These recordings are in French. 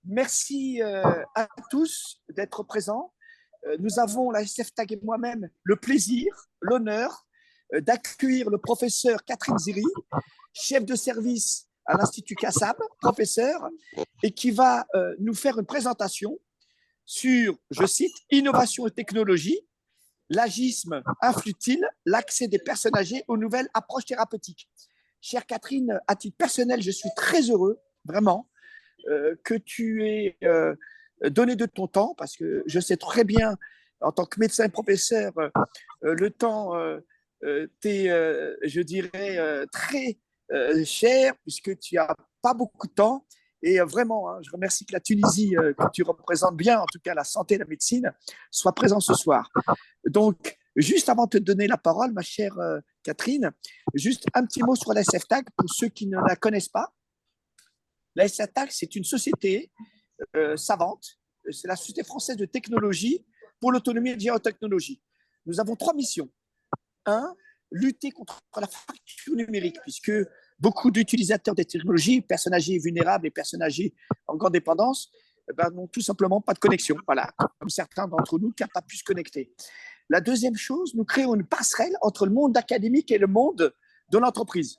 merci à tous d'être présents. Nous avons, la SFTAG et moi-même, le plaisir, l'honneur d'accueillir le professeur Catherine Ziri, chef de service à l'Institut Cassab, professeur, et qui va nous faire une présentation sur, je cite, innovation et technologie, l'agisme influe-t-il l'accès des personnes âgées aux nouvelles approches thérapeutiques. Chère Catherine, à titre personnel, je suis très heureux, vraiment, que tu aies donné de ton temps, parce que je sais très bien, en tant que médecin et professeur, le temps t'est, je dirais, très cher, puisque tu n'as pas beaucoup de temps. Et vraiment, je remercie que la Tunisie, que tu représentes bien, en tout cas la santé et la médecine, soit présent ce soir. Donc, juste avant de te donner la parole, ma chère Catherine, juste un petit mot sur la SFTAG pour ceux qui ne la connaissent pas. La SFTAG, c'est une société savante, c'est la Société française de technologie pour l'autonomie et la géotechnologie. Nous avons 3 missions. 1, lutter contre la fracture numérique, puisque beaucoup d'utilisateurs des technologies, personnes âgées vulnérables et personnes âgées en grande dépendance, n'ont tout simplement pas de connexion. Voilà, comme certains d'entre nous qui n'ont pas pu se connecter. La deuxième chose, nous créons une passerelle entre le monde académique et le monde de l'entreprise.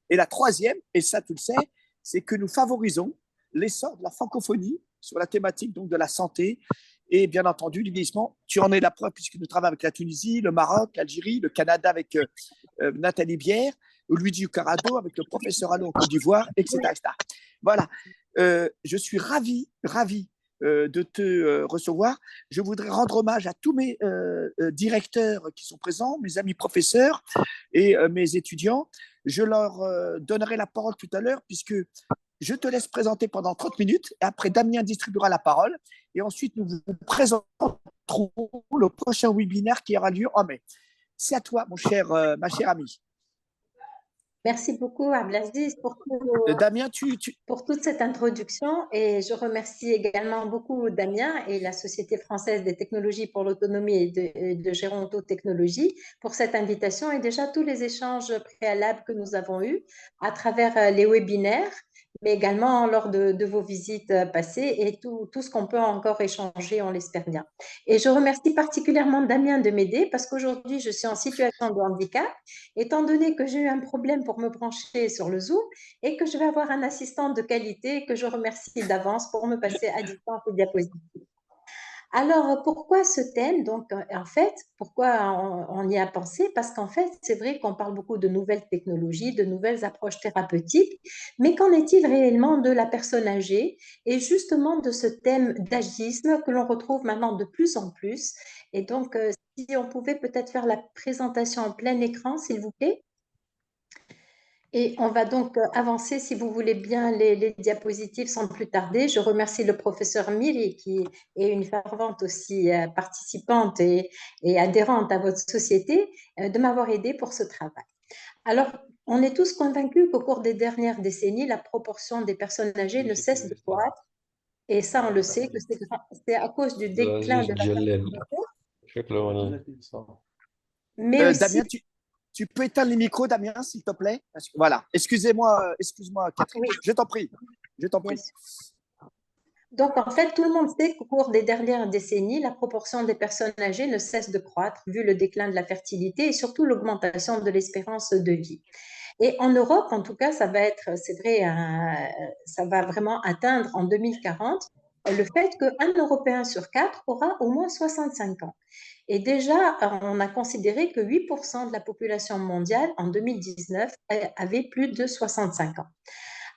Et la troisième, et ça tu le sais, c'est que nous favorisons l'essor de la francophonie sur la thématique donc de la santé et bien entendu du vieillissement. Tu en es la preuve puisque nous travaillons avec la Tunisie, le Maroc, l'Algérie, le Canada avec Nathalie Bière, Luigi Carado avec le professeur Allo en Côte d'Ivoire, etc., etc. Voilà, je suis ravi de te recevoir. Je voudrais rendre hommage à tous mes directeurs qui sont présents, mes amis professeurs et mes étudiants. Je leur donnerai la parole tout à l'heure puisque je te laisse présenter pendant 30 minutes. Et après, Damien distribuera la parole. Et ensuite, nous vous présenterons le prochain webinaire qui aura lieu en mai. C'est à toi, ma chère amie. Merci beaucoup, Abdelaziz, Damien, pour toute cette introduction. Et je remercie également beaucoup Damien et la Société française des technologies pour l'autonomie et de gérontotechnologie pour cette invitation et déjà tous les échanges préalables que nous avons eus à travers les webinaires, mais également lors de vos visites passées et tout ce qu'on peut encore échanger, on l'espère bien. Et je remercie particulièrement Damien de m'aider parce qu'aujourd'hui, je suis en situation de handicap, étant donné que j'ai eu un problème pour me brancher sur le Zoom et que je vais avoir un assistant de qualité que je remercie d'avance pour me passer à distance les diapositives. Alors, pourquoi ce thème? Donc, en fait, pourquoi on y a pensé? Parce qu'en fait, c'est vrai qu'on parle beaucoup de nouvelles technologies, de nouvelles approches thérapeutiques, mais qu'en est-il réellement de la personne âgée et justement de ce thème d'agisme que l'on retrouve maintenant de plus en plus? Et donc, si on pouvait peut-être faire la présentation en plein écran, s'il vous plaît. Et on va donc avancer, si vous voulez bien, les diapositives sans plus tarder. Je remercie le professeur Miri, qui est une fervente aussi participante et adhérente à votre société, de m'avoir aidé pour ce travail. Alors, on est tous convaincus qu'au cours des dernières décennies, la proportion des personnes âgées ne cesse de croître. Et ça, on le sait, que c'est à cause du déclin de la fertilité. Mais aussi... Damien, tu peux éteindre les micros, Damien, s'il te plaît? Parce que, voilà, excuse-moi, Catherine. Oui. Je t'en prie. Donc, en fait, tout le monde sait qu'au cours des dernières décennies, la proportion des personnes âgées ne cesse de croître, vu le déclin de la fertilité et surtout l'augmentation de l'espérance de vie. Et en Europe, en tout cas, ça va être, c'est vrai, ça va vraiment atteindre en 2040 le fait qu'un Européen sur 4 aura au moins 65 ans. Et déjà, on a considéré que 8% de la population mondiale en 2019 avait plus de 65 ans.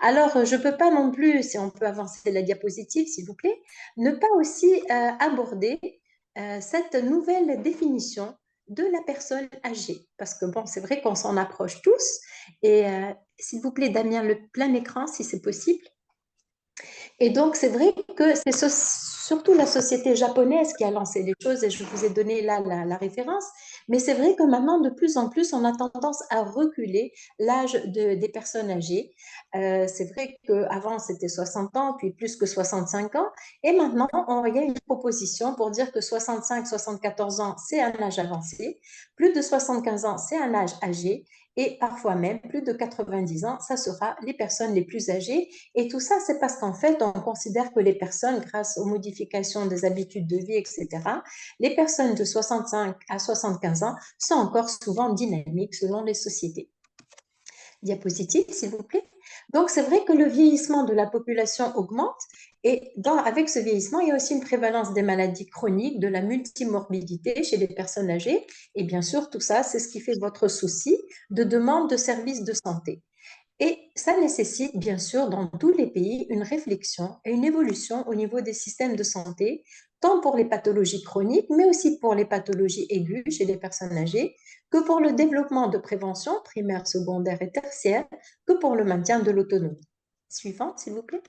Alors, je ne peux pas non plus, si on peut avancer la diapositive, s'il vous plaît, ne pas aussi aborder cette nouvelle définition de la personne âgée. Parce que, bon, c'est vrai qu'on s'en approche tous. Et s'il vous plaît, Damien, le plein écran, si c'est possible. Et donc, c'est vrai que c'est surtout la société japonaise qui a lancé les choses et je vous ai donné là la référence. Mais c'est vrai que maintenant, de plus en plus, on a tendance à reculer l'âge des personnes âgées. C'est vrai qu'avant, c'était 60 ans, puis plus que 65 ans. Et maintenant, il y a une proposition pour dire que 65, 74 ans, c'est un âge avancé. Plus de 75 ans, c'est un âge âgé. et parfois même plus de 90 ans, ça sera les personnes les plus âgées. Et tout ça, c'est parce qu'en fait, on considère que les personnes, grâce aux modifications des habitudes de vie, etc., les personnes de 65 à 75 ans sont encore souvent dynamiques selon les sociétés. Diapositive, s'il vous plaît. Donc, c'est vrai que le vieillissement de la population augmente et avec ce vieillissement, il y a aussi une prévalence des maladies chroniques, de la multimorbidité chez les personnes âgées. Et bien sûr, tout ça, c'est ce qui fait votre souci de demande de services de santé. Et ça nécessite, bien sûr, dans tous les pays, une réflexion et une évolution au niveau des systèmes de santé, tant pour les pathologies chroniques, mais aussi pour les pathologies aiguës chez les personnes âgées, que pour le développement de prévention primaire, secondaire et tertiaire, que pour le maintien de l'autonomie. Suivante, s'il vous plaît.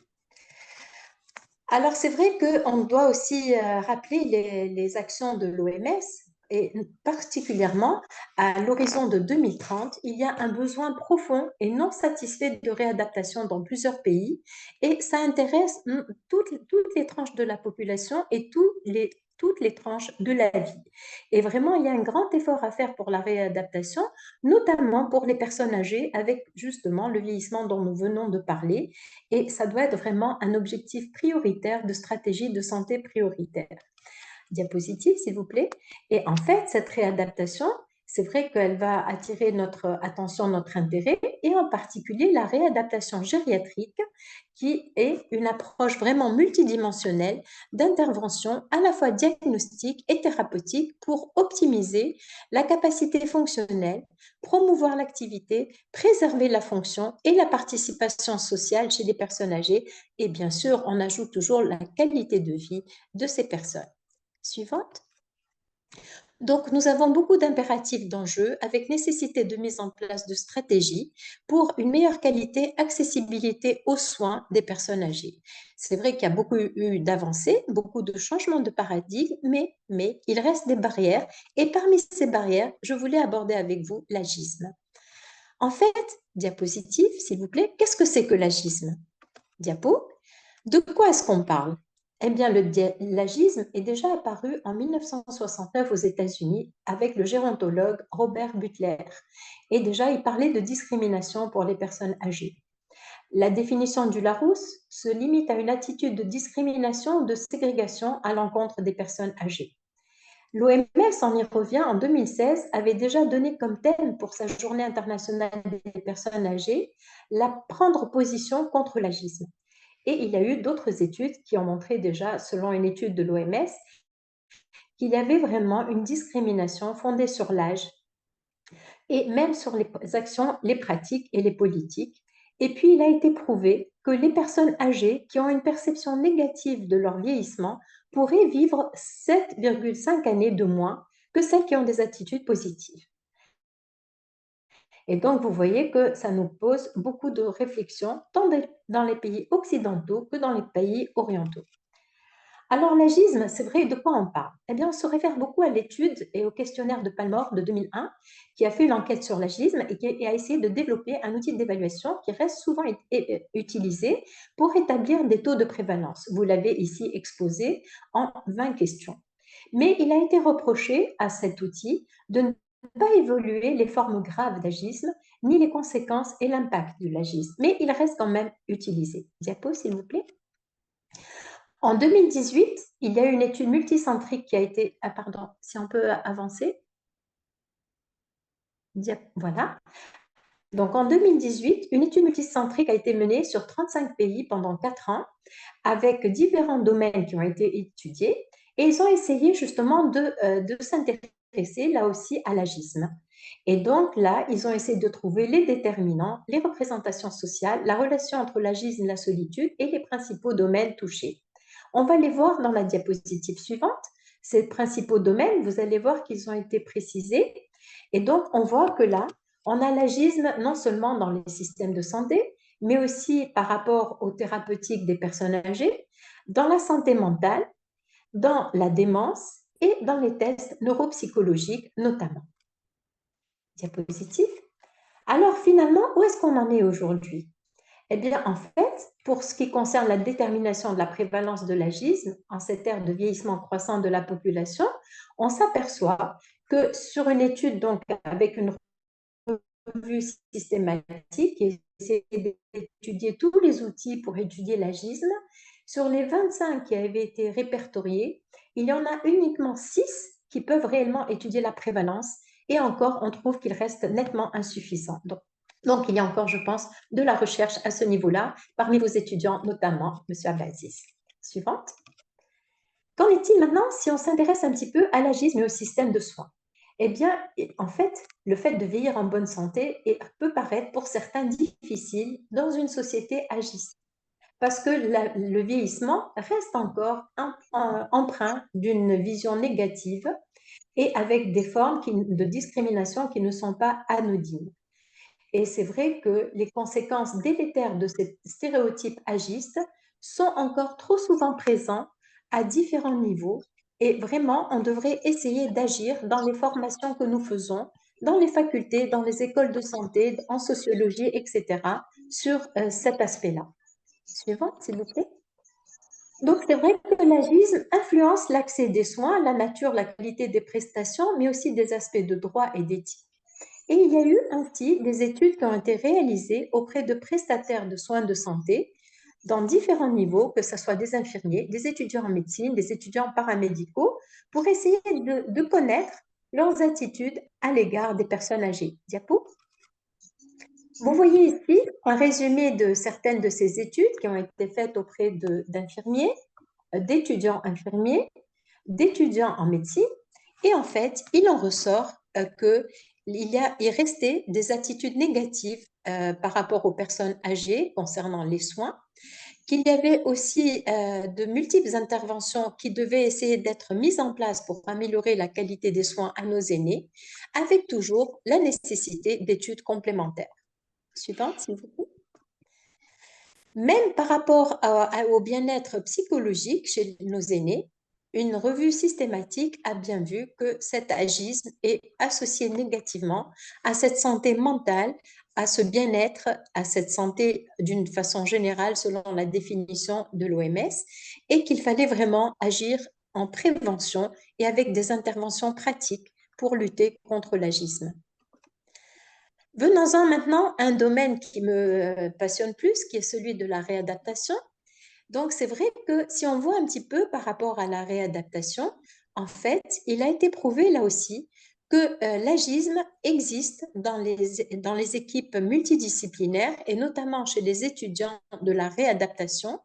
Alors, c'est vrai qu'on doit aussi rappeler les actions de l'OMS et particulièrement à l'horizon de 2030, il y a un besoin profond et non satisfait de réadaptation dans plusieurs pays et ça intéresse toutes les tranches de la population et toutes les tranches de la vie. Et vraiment, il y a un grand effort à faire pour la réadaptation, notamment pour les personnes âgées avec justement le vieillissement dont nous venons de parler et ça doit être vraiment un objectif prioritaire de stratégie de santé prioritaire. Diapositive, s'il vous plaît. Et en fait, cette réadaptation, c'est vrai qu'elle va attirer notre attention, notre intérêt, et en particulier la réadaptation gériatrique, qui est une approche vraiment multidimensionnelle d'intervention à la fois diagnostique et thérapeutique pour optimiser la capacité fonctionnelle, promouvoir l'activité, préserver la fonction et la participation sociale chez les personnes âgées. Et bien sûr, on ajoute toujours la qualité de vie de ces personnes. Suivante. Donc, nous avons beaucoup d'impératifs d'enjeux avec nécessité de mise en place de stratégies pour une meilleure qualité, accessibilité aux soins des personnes âgées. C'est vrai qu'il y a beaucoup eu d'avancées, beaucoup de changements de paradigme, mais il reste des barrières. Et parmi ces barrières, je voulais aborder avec vous l'agisme. En fait, diapositive, s'il vous plaît, qu'est-ce que c'est que l'agisme? Diapo. De quoi est-ce qu'on parle? Eh bien, l'agisme est déjà apparu en 1969 aux États-Unis avec le gérontologue Robert Butler. Et déjà, il parlait de discrimination pour les personnes âgées. La définition du Larousse se limite à une attitude de discrimination ou de ségrégation à l'encontre des personnes âgées. L'OMS, on y revient, en 2016, avait déjà donné comme thème pour sa journée internationale des personnes âgées la prendre position contre l'agisme. Et il y a eu d'autres études qui ont montré déjà, selon une étude de l'OMS, qu'il y avait vraiment une discrimination fondée sur l'âge et même sur les actions, les pratiques et les politiques. Et puis, il a été prouvé que les personnes âgées qui ont une perception négative de leur vieillissement pourraient vivre 7,5 années de moins que celles qui ont des attitudes positives. Et donc, vous voyez que ça nous pose beaucoup de réflexions, tant dans les pays occidentaux que dans les pays orientaux. Alors, l'agisme, c'est vrai, de quoi on parle? Eh bien, on se réfère beaucoup à l'étude et au questionnaire de Palmore de 2001, qui a fait une enquête sur l'agisme et qui a essayé de développer un outil d'évaluation qui reste souvent utilisé pour établir des taux de prévalence. Vous l'avez ici exposé en 20 questions. Mais il a été reproché à cet outil de ne pas évaluer les formes graves d'agisme, ni les conséquences et l'impact de l'agisme. Mais il reste quand même utilisé. Diapo, s'il vous plaît. En 2018, il y a eu une étude multicentrique qui a été... Ah, pardon, si on peut avancer. Voilà. Donc, en 2018, une étude multicentrique a été menée sur 35 pays pendant 4 ans avec différents domaines qui ont été étudiés et ils ont essayé justement de s'intéresser là aussi à l'agisme. Et donc là, ils ont essayé de trouver les déterminants, les représentations sociales, la relation entre l'agisme et la solitude et les principaux domaines touchés. On va les voir dans la diapositive suivante. Ces principaux domaines, vous allez voir qu'ils ont été précisés. Et donc, on voit que là, on a l'agisme non seulement dans les systèmes de santé, mais aussi par rapport aux thérapeutiques des personnes âgées, dans la santé mentale, dans la démence et dans les tests neuropsychologiques notamment. Diapositive. Alors finalement, où est-ce qu'on en est aujourd'hui? Eh bien, en fait, pour ce qui concerne la détermination de la prévalence de l'agisme en cette ère de vieillissement croissant de la population, on s'aperçoit que sur une étude donc avec une revue systématique qui essaie d'étudier tous les outils pour étudier l'agisme. Sur les 25 qui avaient été répertoriés, il y en a uniquement 6 qui peuvent réellement étudier la prévalence. Et encore, on trouve qu'il reste nettement insuffisant. Donc, il y a encore, je pense, de la recherche à ce niveau-là, parmi vos étudiants, notamment M. Ablaziz. Suivante. Qu'en est-il maintenant si on s'intéresse un petit peu à l'agisme et au système de soins? Eh bien, en fait, le fait de vieillir en bonne santé peut paraître pour certains difficile dans une société agiste, parce que le vieillissement reste encore empreint d'une vision négative et avec des formes de discrimination qui ne sont pas anodines. Et c'est vrai que les conséquences délétères de ces stéréotypes agistes sont encore trop souvent présents à différents niveaux. Et vraiment, on devrait essayer d'agir dans les formations que nous faisons, dans les facultés, dans les écoles de santé, en sociologie, etc., sur cet aspect-là. Suivante, s'il vous plaît. Donc, c'est vrai que l'agisme influence l'accès des soins, la nature, la qualité des prestations, mais aussi des aspects de droit et d'éthique. Et il y a eu ainsi des études qui ont été réalisées auprès de prestataires de soins de santé dans différents niveaux, que ce soit des infirmiers, des étudiants en médecine, des étudiants paramédicaux, pour essayer de connaître leurs attitudes à l'égard des personnes âgées. Diapo. Vous voyez ici un résumé de certaines de ces études qui ont été faites auprès d'infirmiers, d'étudiants infirmiers, d'étudiants en médecine. Et en fait, il en ressort qu'il restait des attitudes négatives par rapport aux personnes âgées concernant les soins, qu'il y avait aussi de multiples interventions qui devaient essayer d'être mises en place pour améliorer la qualité des soins à nos aînés, avec toujours la nécessité d'études complémentaires. Suivante, s'il vous plaît. Même par rapport au bien-être psychologique chez nos aînés, une revue systématique a bien vu que cet agisme est associé négativement à cette santé mentale, à ce bien-être, à cette santé d'une façon générale selon la définition de l'OMS, et qu'il fallait vraiment agir en prévention et avec des interventions pratiques pour lutter contre l'agisme. Venons-en maintenant à un domaine qui me passionne plus, qui est celui de la réadaptation. Donc, c'est vrai que si on voit un petit peu par rapport à la réadaptation, en fait, il a été prouvé là aussi que l'agisme existe dans les équipes multidisciplinaires et notamment chez les étudiants de la réadaptation.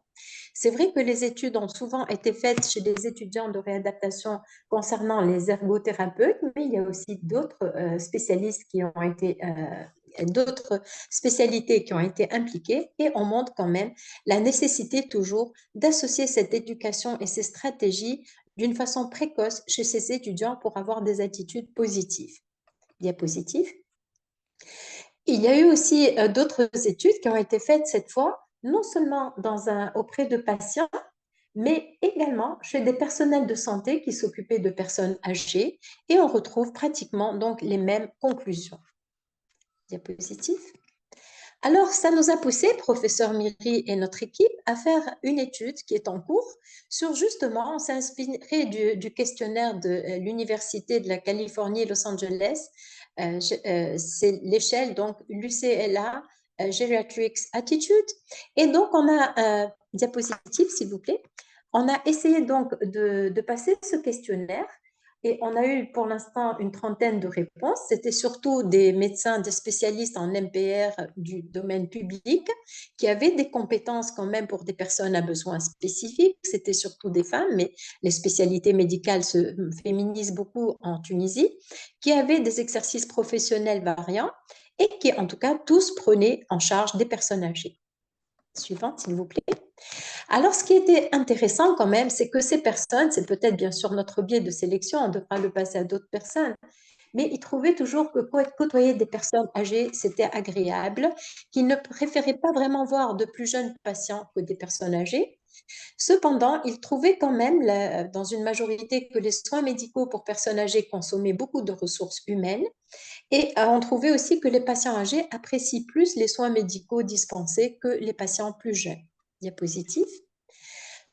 C'est vrai que les études ont souvent été faites chez les étudiants de réadaptation concernant les ergothérapeutes, mais il y a aussi d'autres spécialistes qui ont été d'autres spécialités qui ont été impliquées et on montre quand même la nécessité toujours d'associer cette éducation et ces stratégies d'une façon précoce chez ces étudiants pour avoir des attitudes positives. Diapositive. Il y a eu aussi d'autres études qui ont été faites cette fois, non seulement auprès de patients, mais également chez des personnels de santé qui s'occupaient de personnes âgées et on retrouve pratiquement donc les mêmes conclusions. Diapositive. Alors, ça nous a poussé, professeur Miri et notre équipe, à faire une étude qui est en cours sur justement, on s'est inspiré du questionnaire de l'Université de la Californie, Los Angeles. C'est l'échelle, donc l'UCLA, Geriatrics Attitude. Et donc, on a, diapositive, s'il vous plaît, on a essayé donc de passer ce questionnaire. Et on a eu pour l'instant une trentaine de réponses. C'était surtout des médecins, des spécialistes en MPR du domaine public qui avaient des compétences quand même pour des personnes à besoins spécifiques. C'était surtout des femmes, mais les spécialités médicales se féminisent beaucoup en Tunisie, qui avaient des exercices professionnels variants et qui, en tout cas, tous prenaient en charge des personnes âgées. Suivante, s'il vous plaît. Alors, ce qui était intéressant quand même, c'est que ces personnes, c'est peut-être bien sûr notre biais de sélection, on devra le passer à d'autres personnes, mais ils trouvaient toujours que côtoyer des personnes âgées, c'était agréable, qu'ils ne préféraient pas vraiment voir de plus jeunes patients que des personnes âgées. Cependant, ils trouvaient quand même, dans une majorité, que les soins médicaux pour personnes âgées consommaient beaucoup de ressources humaines. Et on trouvait aussi que les patients âgés apprécient plus les soins médicaux dispensés que les patients plus jeunes. Diapositive.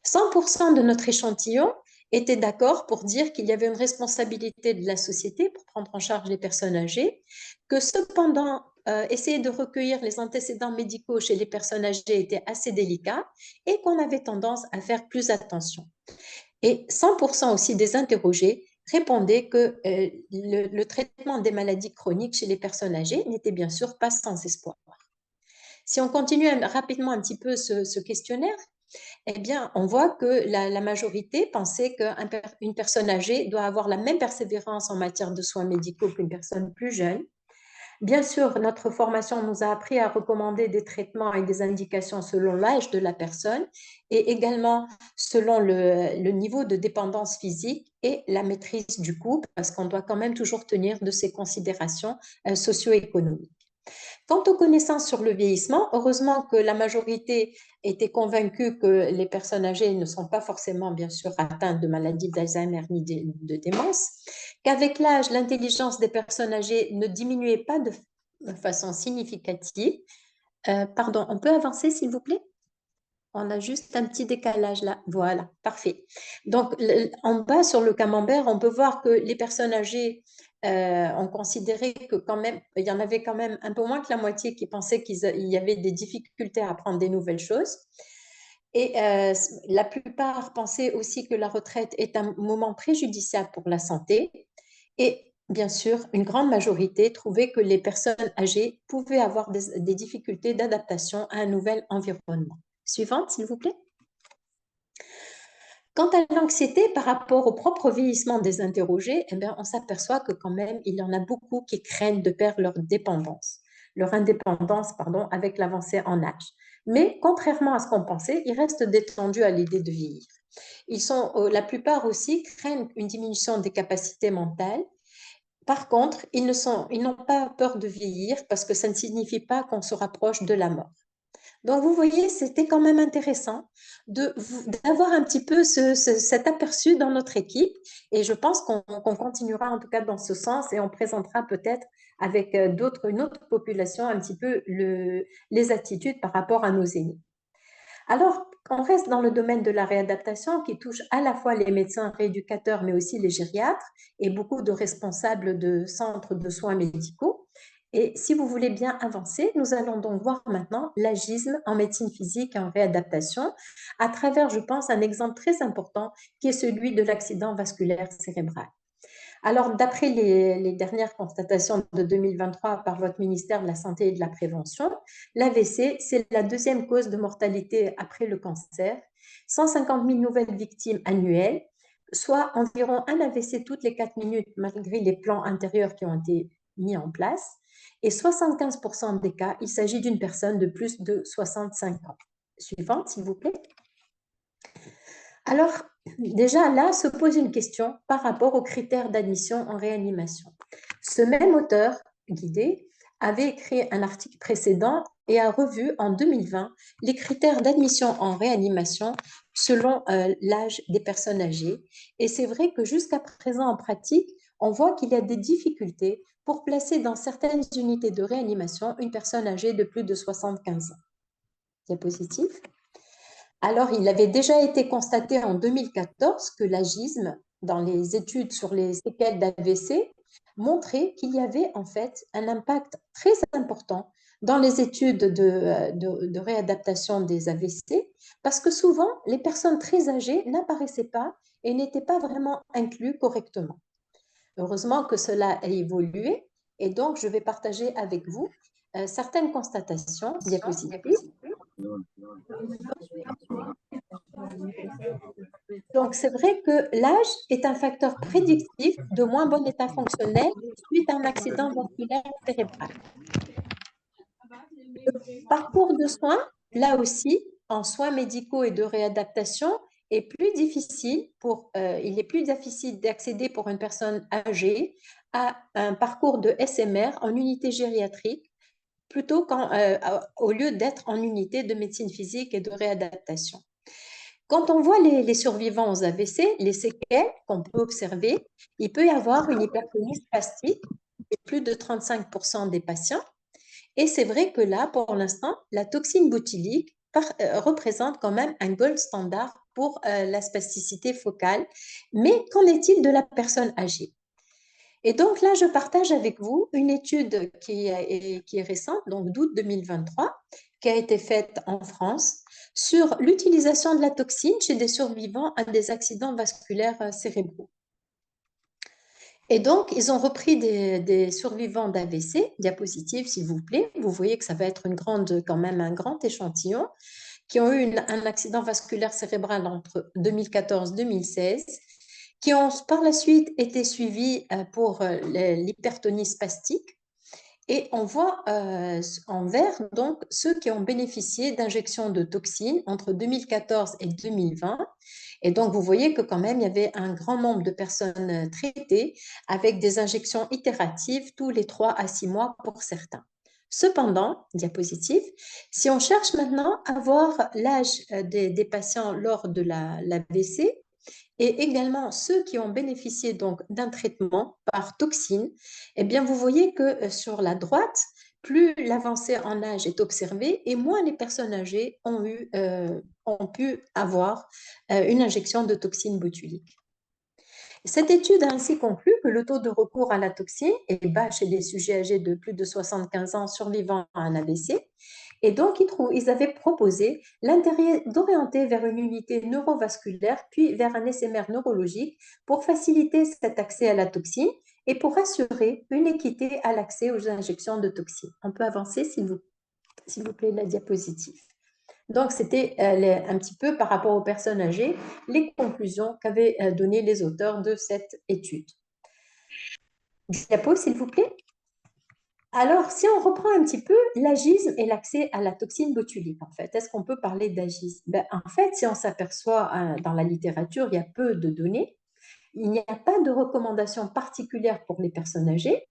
100% de notre échantillon étaient d'accord pour dire qu'il y avait une responsabilité de la société pour prendre en charge les personnes âgées, que cependant, essayer de recueillir les antécédents médicaux chez les personnes âgées était assez délicat et qu'on avait tendance à faire plus attention. Et 100% aussi des interrogés répondaient que le traitement des maladies chroniques chez les personnes âgées n'était bien sûr pas sans espoir. Si on continue rapidement un petit peu ce questionnaire, eh bien, on voit que la majorité pensait qu'une personne âgée doit avoir la même persévérance en matière de soins médicaux qu'une personne plus jeune. Bien sûr, notre formation nous a appris à recommander des traitements et des indications selon l'âge de la personne et également selon le niveau de dépendance physique et la maîtrise du coût, parce qu'on doit quand même toujours tenir de ces considérations socio-économiques. Quant aux connaissances sur le vieillissement, heureusement que la majorité était convaincue que les personnes âgées ne sont pas forcément, bien sûr, atteintes de maladies d'Alzheimer ni de démence, qu'avec l'âge, l'intelligence des personnes âgées ne diminuait pas de façon significative. Pardon, on peut avancer, s'il vous plaît? On a juste un petit décalage là. Voilà, parfait. Donc, en bas sur le camembert, on peut voir que les personnes âgées ont considéré que quand même, il y en avait quand même un peu moins que la moitié qui pensaient qu'il y avait des difficultés à apprendre des nouvelles choses. Et la plupart pensaient aussi que la retraite est un moment préjudiciable pour la santé. Et bien sûr, une grande majorité trouvait que les personnes âgées pouvaient avoir des difficultés d'adaptation à un nouvel environnement. Suivante, s'il vous plaît. Quant à l'anxiété par rapport au propre vieillissement des interrogés, eh bien, on s'aperçoit que quand même, il y en a beaucoup qui craignent de perdre leur indépendance, pardon, avec l'avancée en âge. Mais contrairement à ce qu'on pensait, ils restent détendus à l'idée de vieillir. La plupart aussi craignent une diminution des capacités mentales. Par contre, ils n'ont pas peur de vieillir parce que ça ne signifie pas qu'on se rapproche de la mort. Donc, vous voyez, c'était quand même intéressant d'avoir un petit peu cet aperçu dans notre équipe. Et je pense qu'on continuera en tout cas dans ce sens et on présentera peut-être avec une autre population un petit peu les attitudes par rapport à nos aînés. Alors, on reste dans le domaine de la réadaptation qui touche à la fois les médecins rééducateurs, mais aussi les gériatres et beaucoup de responsables de centres de soins médicaux. Et si vous voulez bien avancer, nous allons donc voir maintenant l'agisme en médecine physique et en réadaptation à travers, je pense, un exemple très important qui est celui de l'accident vasculaire cérébral. Alors, d'après les dernières constatations de 2023 par votre ministère de la Santé et de la Prévention, l'AVC, c'est la deuxième cause de mortalité après le cancer. 150 000 nouvelles victimes annuelles, soit environ un AVC toutes les 4 minutes malgré les plans intérieurs qui ont été mis en place. Et 75% des cas, il s'agit d'une personne de plus de 65 ans. Suivante, s'il vous plaît. Alors, déjà là se pose une question par rapport aux critères d'admission en réanimation. Ce même auteur guidé avait écrit un article précédent et a revu en 2020 les critères d'admission en réanimation selon l'âge des personnes âgées. Et c'est vrai que jusqu'à présent en pratique, on voit qu'il y a des difficultés pour placer dans certaines unités de réanimation une personne âgée de plus de 75 ans. Diapositive. Alors, il avait déjà été constaté en 2014 que l'agisme, dans les études sur les séquelles d'AVC, montrait qu'il y avait en fait un impact très important dans les études de réadaptation des AVC, parce que souvent, les personnes très âgées n'apparaissaient pas et n'étaient pas vraiment incluses correctement. Heureusement que cela a évolué, et donc je vais partager avec vous certaines constatations, diapositives. Donc, c'est vrai que l'âge est un facteur prédictif de moins bon état fonctionnel suite à un accident vasculaire cérébral. Le parcours de soins, là aussi, en soins médicaux et de réadaptation, est plus difficile il est plus difficile d'accéder pour une personne âgée à un parcours de SMR en unité gériatrique plutôt au lieu d'être en unité de médecine physique et de réadaptation. Quand on voit les survivants aux AVC, les séquelles qu'on peut observer, il peut y avoir une hypertonie spastique chez plus de 35% des patients. Et c'est vrai que là, pour l'instant, la toxine botulique représente quand même un gold standard pour la spasticité focale. Mais qu'en est-il de la personne âgée? Et donc là, je partage avec vous une étude qui est récente, donc d'août 2023, qui a été faite en France sur l'utilisation de la toxine chez des survivants à des accidents vasculaires cérébraux. Et donc, ils ont repris des survivants d'AVC, diapositive s'il vous plaît. Vous voyez que ça va être quand même un grand échantillon, qui ont eu un accident vasculaire cérébral entre 2014-2016, qui ont par la suite été suivis pour l'hypertonie spastique. Et on voit en vert donc ceux qui ont bénéficié d'injections de toxines entre 2014 et 2020. Et donc, vous voyez que quand même, il y avait un grand nombre de personnes traitées avec des injections itératives tous les 3 à 6 mois pour certains. Cependant, diapositive, si on cherche maintenant à voir l'âge des patients lors de l'AVC, et également ceux qui ont bénéficié donc d'un traitement par toxine, eh bien vous voyez que sur la droite, plus l'avancée en âge est observée et moins les personnes âgées ont pu avoir une injection de toxine botulique. Cette étude a ainsi conclu que le taux de recours à la toxine est bas chez les sujets âgés de plus de 75 ans survivant à un AVC. Et donc, ils avaient proposé l'intérêt d'orienter vers une unité neurovasculaire, puis vers un SMR neurologique pour faciliter cet accès à la toxine et pour assurer une équité à l'accès aux injections de toxines. On peut avancer, s'il vous plaît, la diapositive. Donc, c'était un petit peu par rapport aux personnes âgées, les conclusions qu'avaient données les auteurs de cette étude. Diapo, s'il vous plaît. Alors, si on reprend un petit peu l'agisme et l'accès à la toxine botulique, en fait, est-ce qu'on peut parler d'agisme? En fait, si on s'aperçoit dans la littérature, il y a peu de données. Il n'y a pas de recommandation particulière pour les personnes âgées.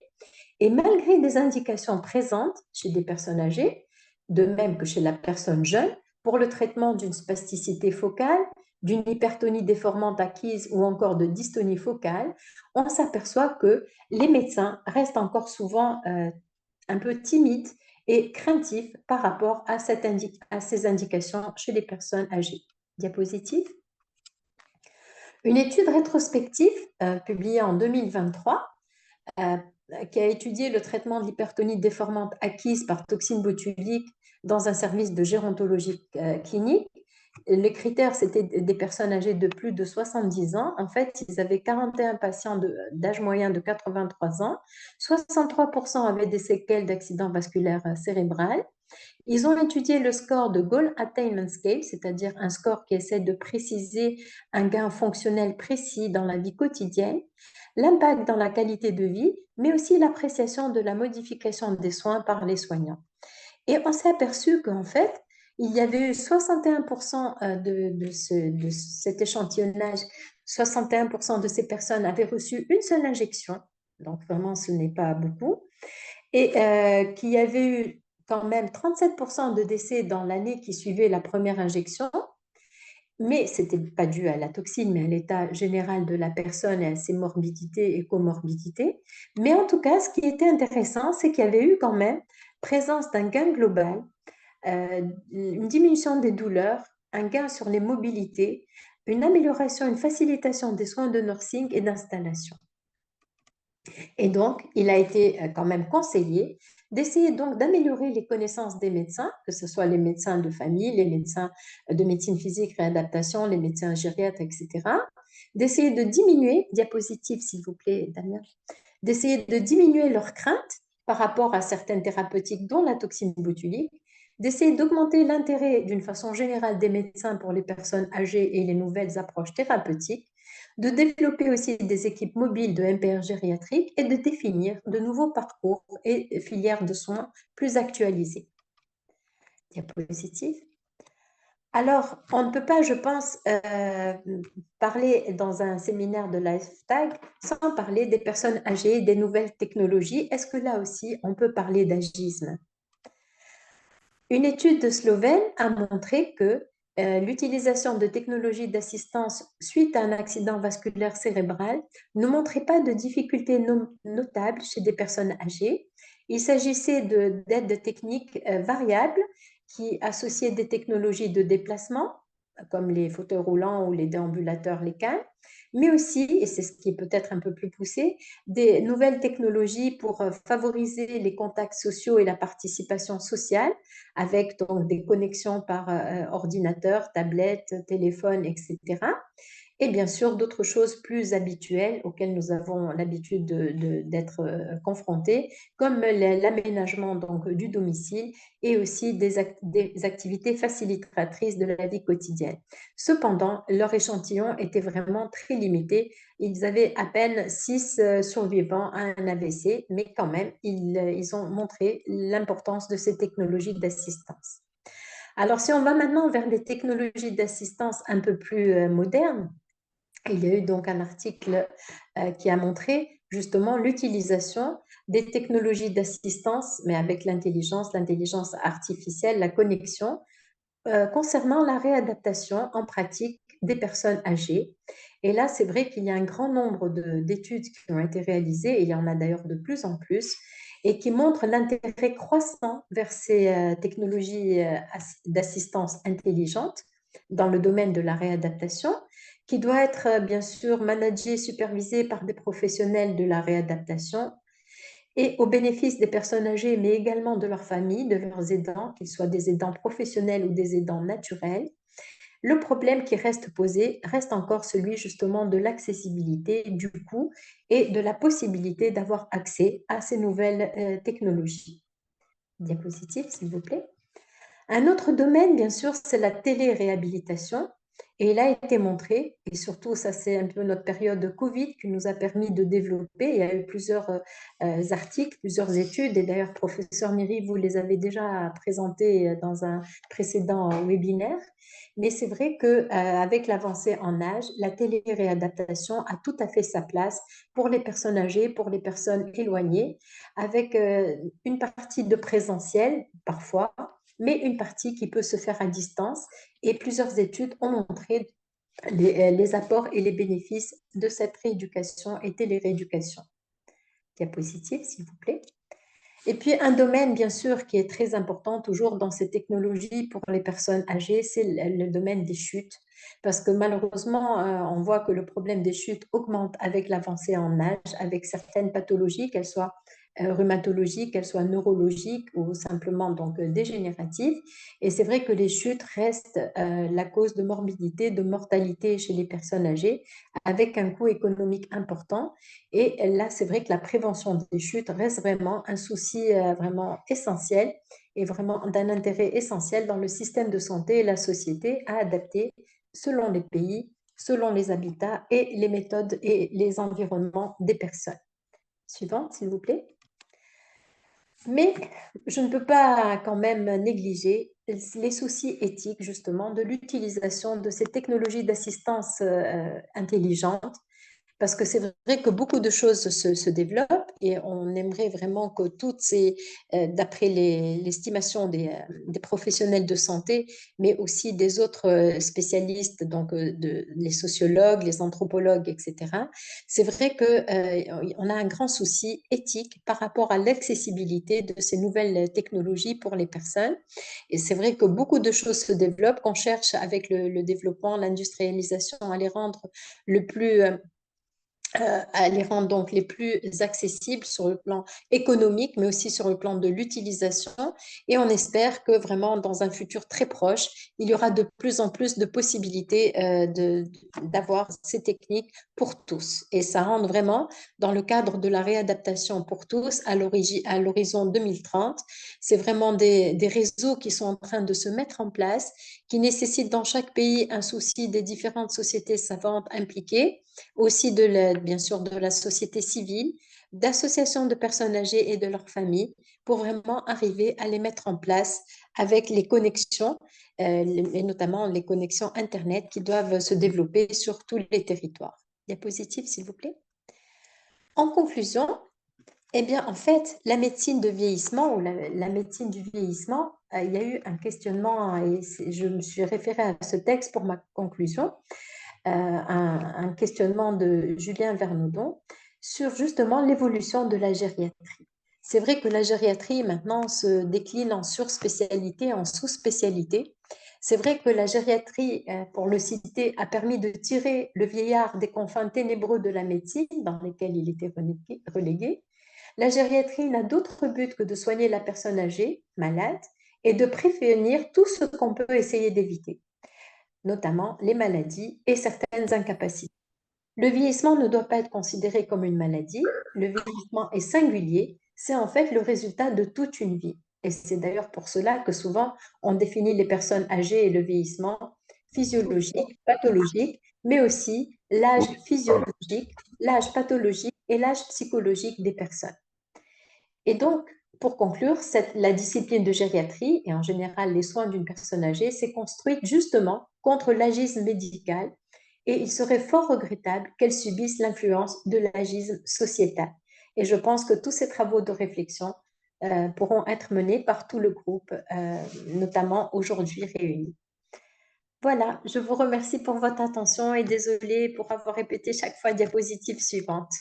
Et malgré des indications présentes chez des personnes âgées, de même que chez la personne jeune, pour le traitement d'une spasticité focale, d'une hypertonie déformante acquise ou encore de dystonie focale, on s'aperçoit que les médecins restent encore souvent un peu timides et craintifs par rapport à ces indications chez les personnes âgées. Diapositive. Une étude rétrospective publiée en 2023 qui a étudié le traitement de l'hypertonie déformante acquise par toxine botulique dans un service de gérontologie clinique. Les critères, c'était des personnes âgées de plus de 70 ans. En fait, ils avaient 41 patients d'âge moyen de 83 ans. 63% avaient des séquelles d'accident vasculaire cérébral. Ils ont étudié le score de Goal Attainment Scale, c'est-à-dire un score qui essaie de préciser un gain fonctionnel précis dans la vie quotidienne, l'impact dans la qualité de vie, mais aussi l'appréciation de la modification des soins par les soignants. Et on s'est aperçu qu'en fait, il y avait eu 61% de cet échantillonnage, 61% de ces personnes avaient reçu une seule injection, donc vraiment ce n'est pas beaucoup, et qu'il y avait eu quand même 37% de décès dans l'année qui suivait la première injection, mais ce n'était pas dû à la toxine, mais à l'état général de la personne et à ses morbidités et comorbidités. Mais en tout cas, ce qui était intéressant, c'est qu'il y avait eu quand même présence d'un gain global, une diminution des douleurs, un gain sur les mobilités, une amélioration, une facilitation des soins de nursing et d'installation. Et donc, il a été quand même conseillé d'essayer donc d'améliorer les connaissances des médecins, que ce soit les médecins de famille, les médecins de médecine physique, réadaptation, les médecins gériatres, etc. D'essayer de diminuer, diapositive s'il vous plaît, Damien, d'essayer de diminuer leurs craintes par rapport à certaines thérapeutiques, dont la toxine botulique, d'essayer d'augmenter l'intérêt d'une façon générale des médecins pour les personnes âgées et les nouvelles approches thérapeutiques, de développer aussi des équipes mobiles de MPR gériatrique et de définir de nouveaux parcours et filières de soins plus actualisées. Diapositive. Alors, on ne peut pas, je pense, parler dans un séminaire de LifeTag sans parler des personnes âgées, des nouvelles technologies. Est-ce que là aussi, on peut parler d'agisme? Une étude slovène a montré que l'utilisation de technologies d'assistance suite à un accident vasculaire cérébral ne montrait pas de difficultés notables chez des personnes âgées. Il s'agissait d'aides techniques variables qui associaient des technologies de déplacement comme les fauteuils roulants ou les déambulateurs, les CAN, mais aussi, et c'est ce qui est peut-être un peu plus poussé, des nouvelles technologies pour favoriser les contacts sociaux et la participation sociale, avec donc des connexions par ordinateur, tablette, téléphone, etc. Et bien sûr, d'autres choses plus habituelles auxquelles nous avons l'habitude d'être confrontés, comme l'aménagement donc du domicile et aussi des activités facilitatrices de la vie quotidienne. Cependant, leur échantillon était vraiment très limité. Ils avaient à peine 6 survivants à un AVC, mais quand même, ils ont montré l'importance de ces technologies d'assistance. Alors, si on va maintenant vers des technologies d'assistance un peu plus modernes, il y a eu donc un article qui a montré justement l'utilisation des technologies d'assistance, mais avec l'intelligence artificielle, la connexion, concernant la réadaptation en pratique des personnes âgées. Et là, c'est vrai qu'il y a un grand nombre d'études qui ont été réalisées, et il y en a d'ailleurs de plus en plus, et qui montrent l'intérêt croissant vers ces technologies d'assistance intelligente dans le domaine de la réadaptation, qui doit être bien sûr managée, supervisée par des professionnels de la réadaptation et au bénéfice des personnes âgées, mais également de leurs familles, de leurs aidants, qu'ils soient des aidants professionnels ou des aidants naturels. Le problème qui reste posé reste encore celui justement de l'accessibilité, du coût et de la possibilité d'avoir accès à ces nouvelles technologies. Diapositive, s'il vous plaît. Un autre domaine, bien sûr, c'est la téléréhabilitation. Et il a été montré, et surtout, ça c'est un peu notre période de Covid qui nous a permis de développer. Il y a eu plusieurs articles, plusieurs études, et d'ailleurs, professeur Miri, vous les avez déjà présentés dans un précédent webinaire. Mais c'est vrai qu'avec l'avancée en âge, la téléréadaptation a tout à fait sa place pour les personnes âgées, pour les personnes éloignées, avec une partie de présentiel parfois, mais une partie qui peut se faire à distance. Et plusieurs études ont montré les apports et les bénéfices de cette rééducation et télérééducation. Diapositive, s'il vous plaît. Et puis, un domaine, bien sûr, qui est très important toujours dans ces technologies pour les personnes âgées, c'est le domaine des chutes. Parce que malheureusement, on voit que le problème des chutes augmente avec l'avancée en âge, avec certaines pathologies, qu'elles soient rhumatologiques, qu'elles soient neurologiques ou simplement donc dégénératives. Et c'est vrai que les chutes restent la cause de morbidité, de mortalité chez les personnes âgées, avec un coût économique important. Et là, c'est vrai que la prévention des chutes reste vraiment un souci vraiment essentiel et vraiment d'un intérêt essentiel dans le système de santé et la société à adapter selon les pays, selon les habitats et les méthodes et les environnements des personnes. Suivante, s'il vous plaît. Mais je ne peux pas quand même négliger les soucis éthiques justement de l'utilisation de ces technologies d'assistance intelligente, parce que c'est vrai que beaucoup de choses se développent et on aimerait vraiment que toutes ces, d'après l'estimation des professionnels de santé, mais aussi des autres spécialistes, donc les sociologues, les anthropologues, etc., c'est vrai qu'on a un grand souci éthique par rapport à l'accessibilité de ces nouvelles technologies pour les personnes. Et c'est vrai que beaucoup de choses se développent, qu'on cherche avec le développement, l'industrialisation à les rendre le plus à les rendre donc les plus accessibles sur le plan économique, mais aussi sur le plan de l'utilisation. Et on espère que vraiment dans un futur très proche, il y aura de plus en plus de possibilités d'avoir ces techniques pour tous. Et ça rentre vraiment dans le cadre de la réadaptation pour tous à l'horizon 2030. C'est vraiment des réseaux qui sont en train de se mettre en place, qui nécessitent dans chaque pays un souci des différentes sociétés savantes impliquées, aussi bien sûr de la société civile, d'associations de personnes âgées et de leurs familles, pour vraiment arriver à les mettre en place avec les connexions, et notamment les connexions Internet qui doivent se développer sur tous les territoires. Diapositive, s'il vous plaît. En conclusion, eh bien, en fait, la médecine de vieillissement ou la médecine du vieillissement, il y a eu un questionnement et je me suis référée à ce texte pour ma conclusion. Un questionnement de Julien Vernaudon sur justement l'évolution de la gériatrie. C'est vrai que la gériatrie maintenant se décline en surspécialité, en sous-spécialité, C'est vrai que la gériatrie, pour le citer, a permis de tirer le vieillard des confins ténébreux de la médecine dans lesquels il était relégué. La gériatrie n'a d'autre but que de soigner la personne âgée, malade, et de prévenir tout ce qu'on peut essayer d'éviter, notamment les maladies et certaines incapacités. Le vieillissement ne doit pas être considéré comme une maladie. Le vieillissement est singulier. C'est en fait le résultat de toute une vie. Et c'est d'ailleurs pour cela que souvent on définit les personnes âgées et le vieillissement physiologique, pathologique, mais aussi l'âge physiologique, l'âge pathologique et l'âge psychologique des personnes. Et donc, pour conclure, la discipline de gériatrie et en général les soins d'une personne âgée s'est construite justement contre l'agisme médical et il serait fort regrettable qu'elle subisse l'influence de l'agisme sociétal. Et je pense que tous ces travaux de réflexion pourront être menés par tout le groupe, notamment aujourd'hui réuni. Voilà, je vous remercie pour votre attention et désolée pour avoir répété chaque fois diapositive suivante.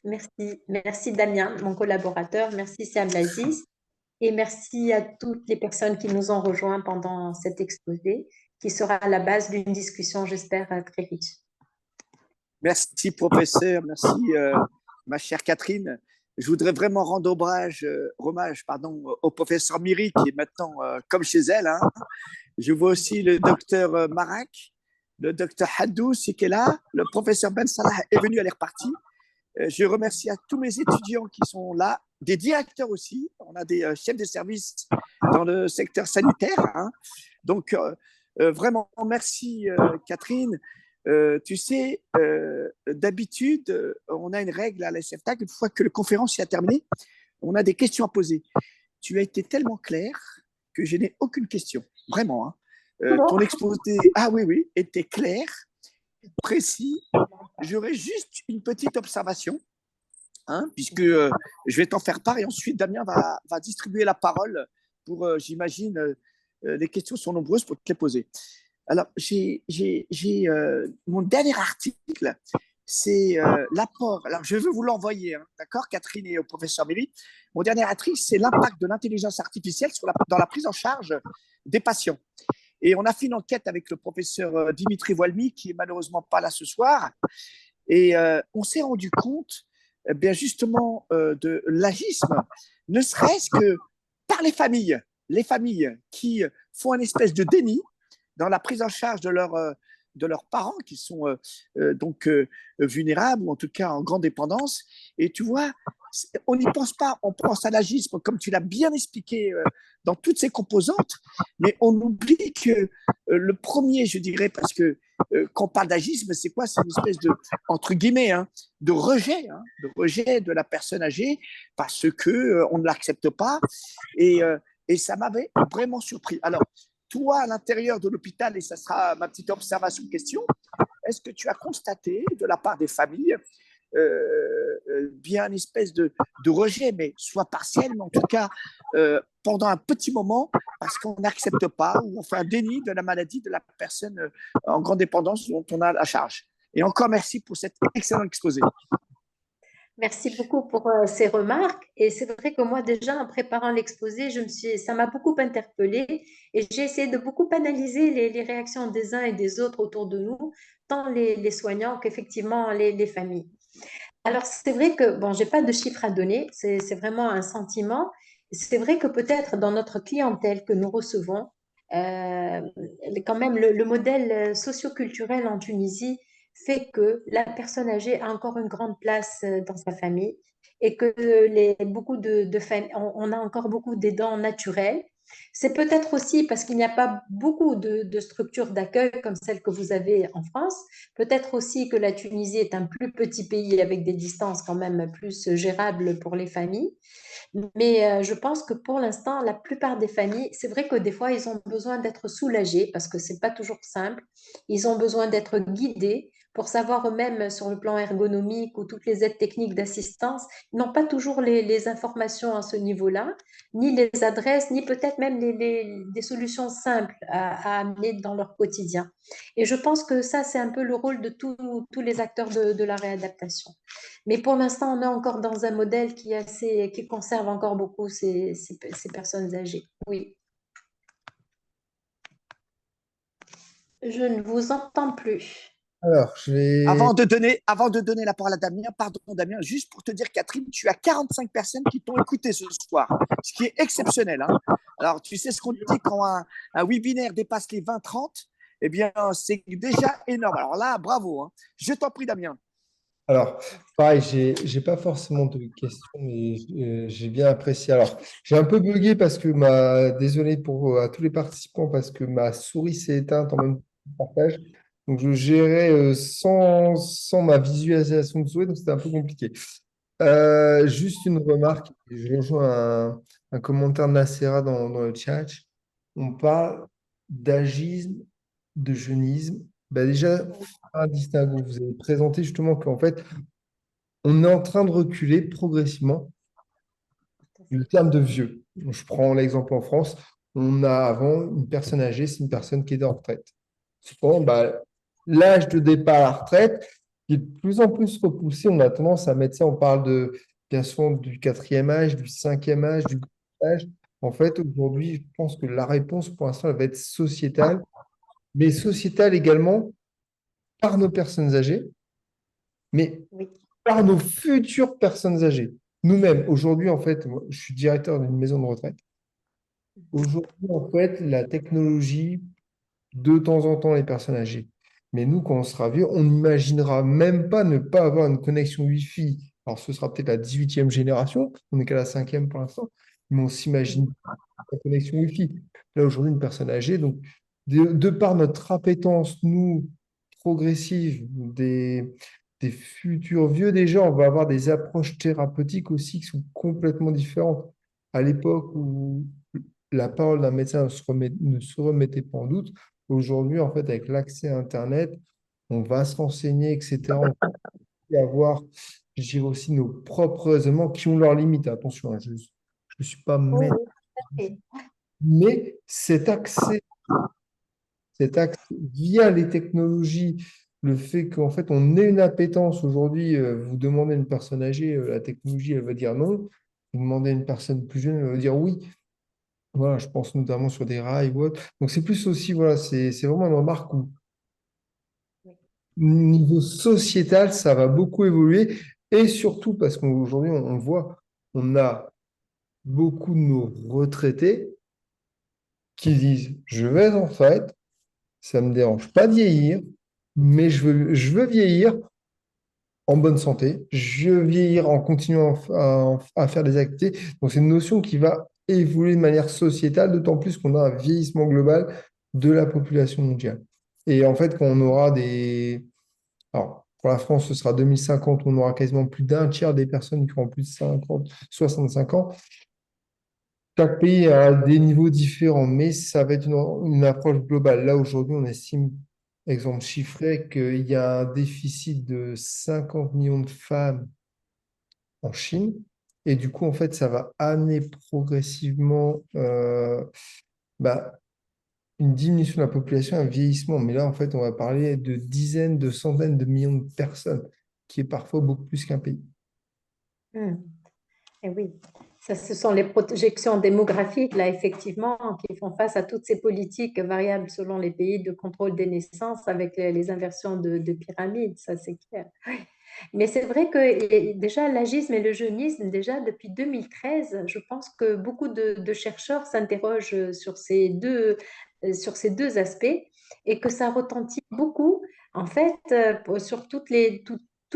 Merci, merci Damien, mon collaborateur, merci Siam Laziz et merci à toutes les personnes qui nous ont rejoints pendant cet exposé qui sera à la base d'une discussion, j'espère, très riche. Merci, professeur. Merci, ma chère Catherine. Je voudrais vraiment rendre hommage au professeur Miri, qui est maintenant comme chez elle. Hein. Je vois aussi le docteur Marak, le docteur Haddou, qui est là. Le professeur Ben Salah est venu, elle est repartie. Je remercie à tous mes étudiants qui sont là, des directeurs aussi. On a des chefs de service dans le secteur sanitaire. Hein. Donc, vraiment, merci, Catherine. Tu sais, d'habitude, on a une règle à la SFTAC, une fois que la conférence est terminée, on a des questions à poser. Tu as été tellement clair que je n'ai aucune question, vraiment. Hein. Ton exposé, ah oui, oui, était clair, précis. J'aurais juste une petite observation, hein, puisque je vais t'en faire part et ensuite Damien va distribuer la parole pour, j'imagine, les questions sont nombreuses pour te les poser. Alors, mon dernier article, c'est l'apport. Alors, je veux vous l'envoyer, hein, d'accord, Catherine et au professeur Méry. Mon dernier article, c'est l'impact de l'intelligence artificielle dans la prise en charge des patients. Et on a fait une enquête avec le professeur Dimitri Voilmy, qui est malheureusement pas là ce soir. Et on s'est rendu compte, bien justement, de l'agisme, ne serait-ce que par les familles qui font une espèce de déni dans la prise en charge de leurs parents qui sont donc vulnérables ou en tout cas en grande dépendance. Et tu vois, on n'y pense pas, on pense à l'agisme comme tu l'as bien expliqué dans toutes ses composantes, mais on oublie que le premier, je dirais, parce que quand on parle d'agisme, c'est quoi? C'est une espèce de, entre guillemets, hein, de rejet de la personne âgée parce que on ne l'accepte pas. Et ça m'avait vraiment surpris. Alors, toi, à l'intérieur de l'hôpital, et ça sera ma petite observation question, est-ce que tu as constaté de la part des familles bien une espèce de rejet, mais soit partiel, mais en tout cas pendant un petit moment, parce qu'on n'accepte pas ou on fait un déni de la maladie de la personne en grande dépendance dont on a la charge. Et encore merci pour cet excellent exposé. Merci beaucoup pour ces remarques. Et c'est vrai que moi, déjà, en préparant l'exposé, ça m'a beaucoup interpellée et j'ai essayé de beaucoup analyser les réactions des uns et des autres autour de nous, tant les soignants qu'effectivement les familles. Alors, c'est vrai que, bon, j'ai pas de chiffres à donner, c'est vraiment un sentiment. C'est vrai que peut-être dans notre clientèle que nous recevons, euh, quand même, le modèle socioculturel en Tunisie fait que la personne âgée a encore une grande place dans sa famille et que beaucoup de familles, on a encore beaucoup d'aidants naturels. C'est peut-être aussi parce qu'il n'y a pas beaucoup de structures d'accueil comme celles que vous avez en France. Peut-être aussi que la Tunisie est un plus petit pays avec des distances quand même plus gérables pour les familles. Mais je pense que pour l'instant, la plupart des familles, c'est vrai que des fois, ils ont besoin d'être soulagés parce que c'est pas toujours simple. Ils ont besoin d'être guidés pour savoir eux-mêmes sur le plan ergonomique ou toutes les aides techniques d'assistance. Ils n'ont pas toujours les informations à ce niveau-là, ni les adresses, ni peut-être même des solutions simples à amener dans leur quotidien. Et je pense que ça, c'est un peu le rôle de tous les acteurs de la réadaptation. Mais pour l'instant, on est encore dans un modèle qui conserve encore beaucoup ces personnes âgées. Oui. Je ne vous entends plus. Alors, Avant de donner la parole à Damien, pardon Damien, juste pour te dire, Catherine, tu as 45 personnes qui t'ont écouté ce soir, ce qui est exceptionnel, hein. Alors, tu sais ce qu'on dit quand un webinaire dépasse les 20-30, eh bien, c'est déjà énorme. Alors là, bravo, hein. Je t'en prie, Damien. alors, pareil, j'ai pas forcément de questions, mais j'ai bien apprécié. Alors, j'ai un peu bugué parce que désolé pour à tous les participants parce que ma souris s'est éteinte en même temps que le partage. Donc, je gérais sans ma visualisation de souris, donc c'était un peu compliqué. Juste une remarque, je rejoins un commentaire de Nacera dans le chat. On parle d'agisme, de jeunisme. Ben déjà, un distinguo. Vous avez présenté justement qu'en fait, on est en train de reculer progressivement le terme de vieux. Je prends l'exemple en France. On a avant une personne âgée, c'est une personne qui est en retraite. Cependant, bah, l'âge de départ à la retraite qui est de plus en plus repoussé. On a tendance à mettre ça, on parle de bien souvent du quatrième âge, du cinquième âge, du grand âge. En fait, aujourd'hui, je pense que la réponse pour l'instant, elle va être sociétale, mais sociétale également par nos personnes âgées, mais Oui. par nos futures personnes âgées. Nous-mêmes, aujourd'hui, en fait, moi, je suis directeur d'une maison de retraite. Aujourd'hui, en fait, la technologie, de temps en temps, les personnes âgées. Mais nous, quand on sera vieux, on n'imaginera même pas ne pas avoir une connexion Wi-Fi. Alors, ce sera peut-être la 18e génération, on n'est qu'à la 5e pour l'instant, mais on s'imagine pas la connexion Wi-Fi. Là, aujourd'hui, une personne âgée, donc, de par notre appétence, nous, progressive, des futurs vieux, déjà, on va avoir des approches thérapeutiques aussi qui sont complètement différentes. À l'époque où la parole d'un médecin ne se remettait pas en doute, aujourd'hui, en fait, avec l'accès à Internet, on va se renseigner, etc. On peut avoir, je dirais aussi, nos propres raisonnements qui ont leurs limites. Attention, hein, je ne suis pas Oui, maître, oui, tout à fait. mais cet accès via les technologies, le fait qu'en fait, on ait une appétence aujourd'hui, vous demandez à une personne âgée, la technologie, elle va dire non. Vous demandez à une personne plus jeune, elle va dire oui. Voilà, je pense notamment sur des rails ou autre. Donc, c'est plus aussi, voilà, c'est vraiment une remarque où Oui. niveau sociétal, ça va beaucoup évoluer. Et surtout parce qu'aujourd'hui, on voit, on a beaucoup de nos retraités qui disent, je vais en fait, ça ne me dérange pas de vieillir, mais je veux vieillir en bonne santé, je veux vieillir en continuant à faire des activités. Donc, c'est une notion qui va évoluer de manière sociétale, d'autant plus qu'on a un vieillissement global de la population mondiale. Et en fait, quand on aura des, alors, pour la France, ce sera 2050, on aura quasiment plus d'un tiers des personnes qui auront plus de 50, 65 ans. Chaque pays a des niveaux différents, mais ça va être une approche globale. Là, aujourd'hui, on estime, exemple chiffré, qu'il y a un déficit de 50 millions de femmes en Chine. Et du coup, en fait, ça va amener progressivement bah, une diminution de la population, un vieillissement. Mais là, en fait, on va parler de dizaines, de centaines de millions de personnes, qui est parfois beaucoup plus qu'un pays. Hmm. Et oui, ça, ce sont les projections démographiques, là, effectivement, qui font face à toutes ces politiques variables selon les pays de contrôle des naissances avec les inversions de pyramides, ça c'est clair. Mais c'est vrai que déjà l'agisme et le jeunisme, déjà depuis 2013, je pense que beaucoup de chercheurs s'interrogent sur ces deux aspects et que ça retentit beaucoup, en fait, sur tous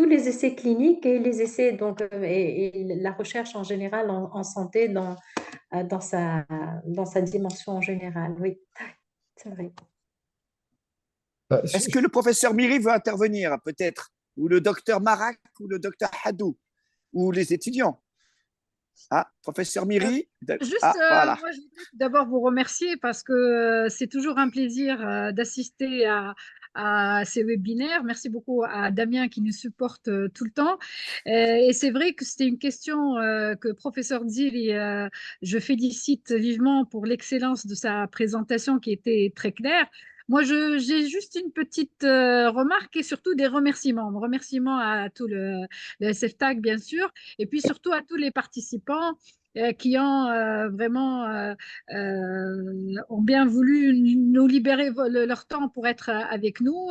les essais cliniques et les essais, donc, et la recherche en général en santé dans dans sa dimension générale. Oui, c'est vrai. Bah, Est-ce que le professeur Miri veut intervenir, peut-être? Ou le docteur Marak, ou le docteur Hadou, ou les étudiants? Ah, professeur Euh, Miri? Juste, Ah, voilà. moi, je voudrais d'abord vous remercier parce que c'est toujours un plaisir d'assister à ces webinaires. Merci beaucoup à Damien qui nous supporte tout le temps. Et c'est vrai que c'était une question que professeur Zili, je félicite vivement pour l'excellence de sa présentation qui était très claire. Moi, j'ai juste une petite remarque et surtout des remerciements. Remerciements à tout le SFTAG, bien sûr, et puis surtout à tous les participants qui ont vraiment ont bien voulu nous libérer leur temps pour être avec nous.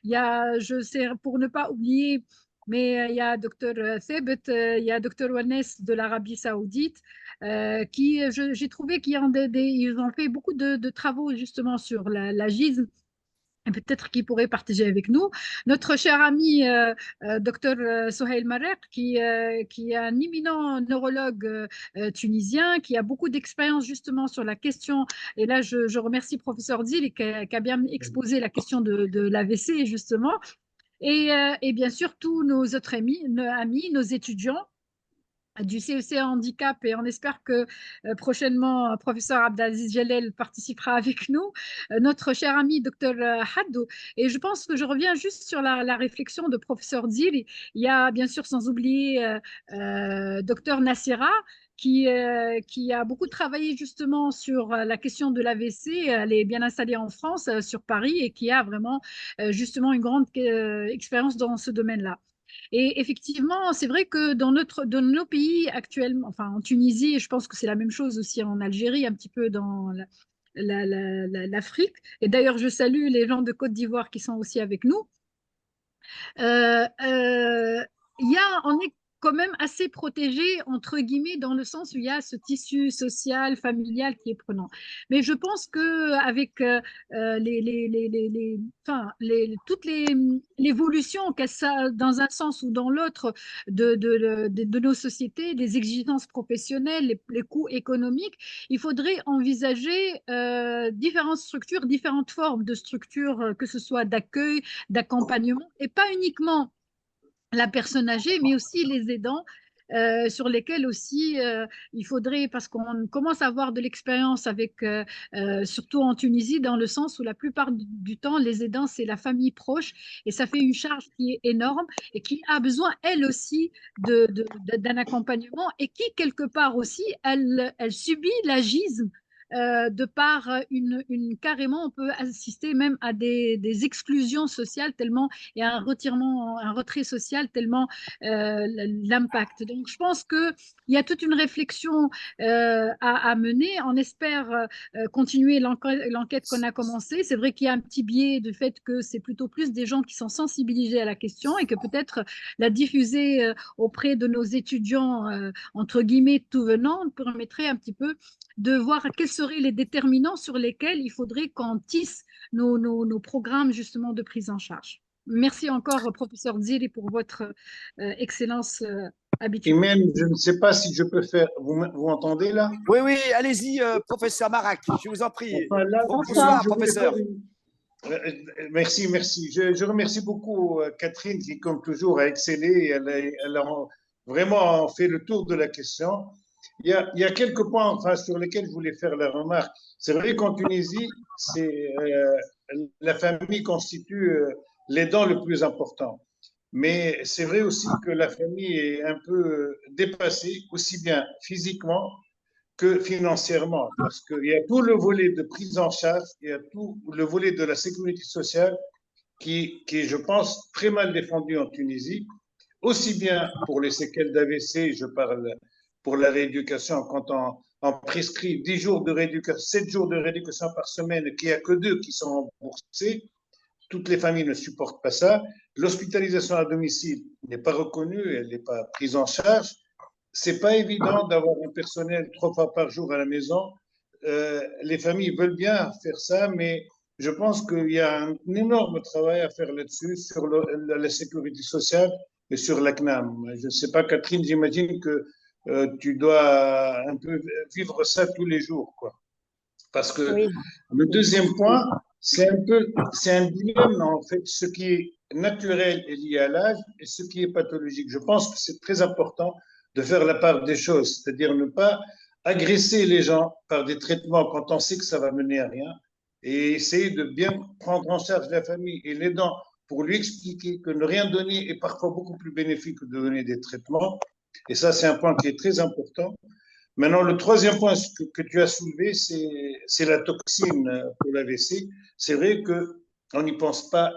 Il y a, je sais, pour ne pas oublier, mais il y a Dr Thebet, il y a Dr Wannes de l'Arabie Saoudite, qui, j'ai trouvé qu'ils ont, ils ont fait beaucoup de travaux justement sur la GISM. Et peut-être qu'il pourrait partager avec nous. Notre cher ami Dr Sohail Marek, qui est un éminent neurologue tunisien, qui a beaucoup d'expérience justement sur la question, et là je remercie professeur Dil qui a bien exposé la question de l'AVC justement, et bien sûr tous nos autres amis, nos étudiants du CEC Handicap, et on espère que prochainement professeur Abdelaziz Jalel participera avec nous, notre cher ami docteur Haddou. Et je pense que je reviens juste sur la réflexion de professeur Dil. Il y a bien sûr sans oublier docteur Nassira qui a beaucoup travaillé justement sur la question de l'AVC. Elle est bien installée en France, sur Paris, et qui a vraiment justement une grande expérience dans ce domaine-là. Et effectivement, c'est vrai que dans nos pays actuellement, enfin en Tunisie, et je pense que c'est la même chose aussi en Algérie, un petit peu dans l'Afrique. Et d'ailleurs, je salue les gens de Côte d'Ivoire qui sont aussi avec nous. On est quand même assez protégé, entre guillemets, dans le sens où il y a ce tissu social, familial qui est prenant. Mais je pense qu'avec toute l'évolution, dans un sens ou dans l'autre, de nos sociétés, des exigences professionnelles, les coûts économiques, il faudrait envisager différentes structures, différentes formes de structures, que ce soit d'accueil, d'accompagnement, et pas uniquement la personne âgée, mais aussi les aidants, sur lesquels aussi il faudrait, parce qu'on commence à avoir de l'expérience avec, surtout en Tunisie, dans le sens où la plupart du temps, les aidants, c'est la famille proche, et ça fait une charge qui est énorme et qui a besoin, elle aussi, d'un accompagnement, et qui, quelque part aussi, elle subit l'agisme de par carrément, on peut assister même à des exclusions sociales tellement, et un retirement, un retrait social tellement l'impact. Donc, je pense qu'il y a toute une réflexion à mener. On espère continuer l'enquête qu'on a commencée. C'est vrai qu'il y a un petit biais du fait que c'est plutôt plus des gens qui sont sensibilisés à la question, et que peut-être la diffuser auprès de nos étudiants, entre guillemets, tout venant, permettrait un petit peu de voir quels seraient les déterminants sur lesquels il faudrait qu'on tisse nos programmes justement de prise en charge. Merci encore, professeur Zili, pour votre excellence Et habituelle. même, je ne sais pas si je peux faire. Vous m'entendez là? Oui, oui, allez-y, professeur Marak, je vous en prie. Enfin, là, Bonsoir, je voulais professeur. faire merci, merci. Je remercie beaucoup Catherine qui, comme toujours, a excellé. Elle a vraiment fait le tour de la question. Il y a quelques points enfin, sur lesquels je voulais faire la remarque. C'est vrai qu'en Tunisie, la famille constitue l'aidant le plus important. Mais c'est vrai aussi que la famille est un peu dépassée, aussi bien physiquement que financièrement, parce qu'il y a tout le volet de prise en charge, il y a tout le volet de la sécurité sociale qui est, je pense, très mal défendu en Tunisie, aussi bien pour les séquelles d'AVC, je parle pour la rééducation, quand on prescrit 10 jours de rééducation, 7 jours de rééducation par semaine, qu'il n'y a que 2 qui sont remboursés, toutes les familles ne supportent pas ça. L'hospitalisation à domicile n'est pas reconnue, elle n'est pas prise en charge. C'est pas évident d'avoir un personnel 3 fois par jour à la maison. Les familles veulent bien faire ça, mais je pense qu'il y a un énorme travail à faire là-dessus, sur la sécurité sociale et sur la CNAM. Je ne sais pas, Catherine, j'imagine que tu dois un peu vivre ça tous les jours, quoi. Parce que Oui. le deuxième point, c'est un dilemme, en fait, ce qui est naturel est lié à l'âge et ce qui est pathologique. Je pense que c'est très important de faire la part des choses, c'est-à-dire ne pas agresser les gens par des traitements quand on sait que ça va mener à rien, et essayer de bien prendre en charge la famille et l'aidant pour lui expliquer que ne rien donner est parfois beaucoup plus bénéfique que de donner des traitements. Et ça, c'est un point qui est très important. Maintenant, le troisième point que tu as soulevé, c'est la toxine pour l'AVC. C'est vrai qu'on n'y pense pas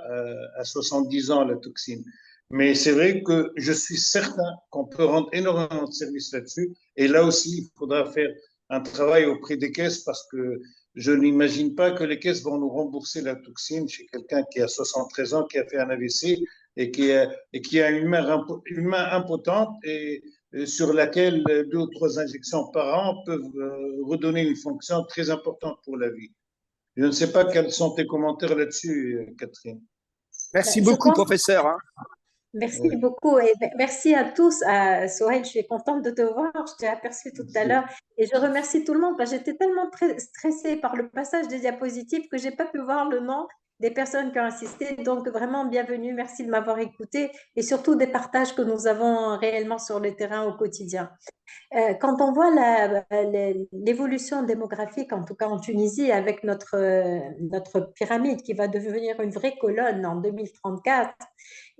à 70 ans, la toxine. Mais c'est vrai que je suis certain qu'on peut rendre énormément de services là-dessus. Et là aussi, il faudra faire un travail auprès des caisses parce que je n'imagine pas que les caisses vont nous rembourser la toxine chez quelqu'un qui a 73 ans, qui a fait un AVC et qui a une main impotente et sur laquelle 2 ou 3 injections par an peuvent redonner une fonction très importante pour la vie. Je ne sais pas quels sont tes commentaires là-dessus, Catherine. Merci Je beaucoup, pense professeur, hein. Merci Oui, beaucoup et merci à tous. Sohail, je suis contente de te voir. Je t'ai aperçu tout à merci. l'heure et je remercie tout le monde parce que j'étais tellement très stressée par le passage des diapositives que j'ai pas pu voir le nom des personnes qui ont assisté. Donc vraiment bienvenue. Merci de m'avoir écouté et surtout des partages que nous avons réellement sur le terrain au quotidien. Quand on voit l'évolution démographique, en tout cas en Tunisie, avec notre pyramide qui va devenir une vraie colonne en 2034,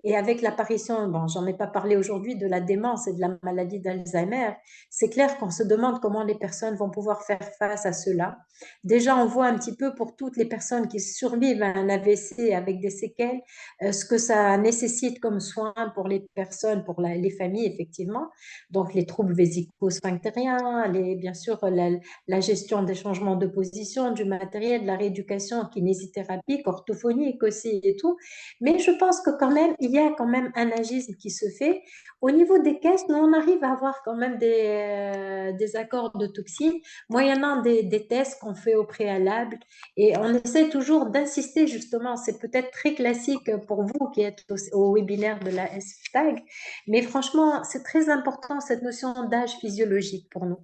et avec l'apparition, bon, j'en ai pas parlé aujourd'hui, de la démence et de la maladie d'Alzheimer, c'est clair qu'on se demande comment les personnes vont pouvoir faire face à cela. Déjà, on voit un petit peu pour toutes les personnes qui survivent à un AVC avec des séquelles, ce que ça nécessite comme soins pour les personnes, pour les familles, effectivement. Donc, les troubles vésico-sphinctériens, bien sûr, la gestion des changements de position, du matériel, de la rééducation, kinésithérapie, orthophonique aussi et tout. Mais je pense que quand même, il y a quand même un agisme qui se fait. Au niveau des caisses, nous, on arrive à avoir quand même des accords de toxines, moyennant des tests qu'on fait au préalable. Et on essaie toujours d'insister, justement, c'est peut-être très classique pour vous qui êtes au webinaire de la SFTAG, mais franchement, c'est très important cette notion d'âge physiologique pour nous.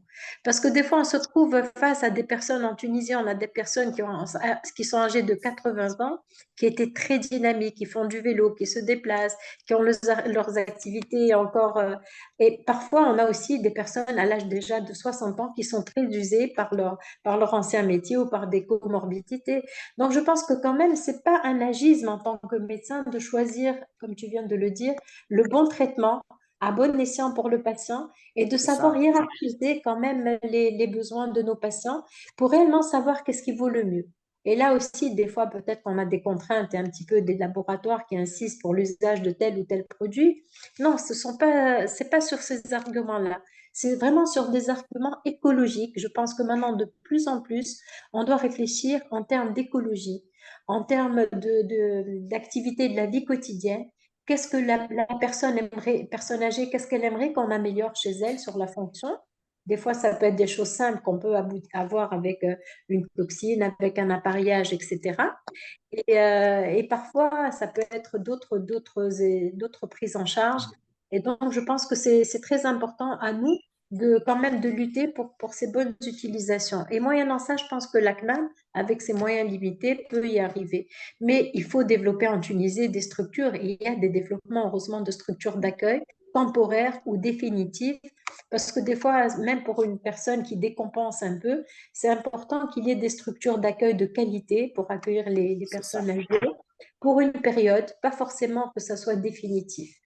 Parce que des fois, on se trouve face à des personnes en Tunisie, on a des personnes qui sont âgées de 80 ans, qui étaient très dynamiques, qui font du vélo, qui se déplacent, qui ont leurs activités encore. Et parfois, on a aussi des personnes à l'âge déjà de 60 ans qui sont très usées par leur ancien métier ou par des comorbidités. Donc, je pense que quand même, c'est pas un agisme en tant que médecin de choisir, comme tu viens de le dire, le bon traitement à bon escient pour le patient et de C'est savoir ça. hiérarchiser quand même les besoins de nos patients pour réellement savoir qu'est-ce qui vaut le mieux. Et là aussi, des fois, peut-être qu'on a des contraintes et un petit peu des laboratoires qui insistent pour l'usage de tel ou tel produit. Non, c'est pas sur ces arguments-là. C'est vraiment sur des arguments écologiques. Je pense que maintenant, de plus en plus, on doit réfléchir en termes d'écologie, en termes d'activité de la vie quotidienne. Qu'est-ce que la personne aimerait, personne âgée, qu'est-ce qu'elle aimerait qu'on améliore chez elle sur la fonction? Des fois, ça peut être des choses simples qu'on peut avoir avec une toxine, avec un appareillage, etc. Et parfois, ça peut être d'autres prises en charge. Et donc, je pense que c'est très important à nous de quand même de lutter pour ces bonnes utilisations. Et moyennant ça, je pense que la CNAM, avec ses moyens limités, peut y arriver. Mais il faut développer en Tunisie des structures. Et il y a des développements, heureusement, de structures d'accueil temporaires ou définitives. Parce que des fois, même pour une personne qui décompense un peu, c'est important qu'il y ait des structures d'accueil de qualité pour accueillir les C'est ça. personnes âgées pour une période, pas forcément que ça soit définitif.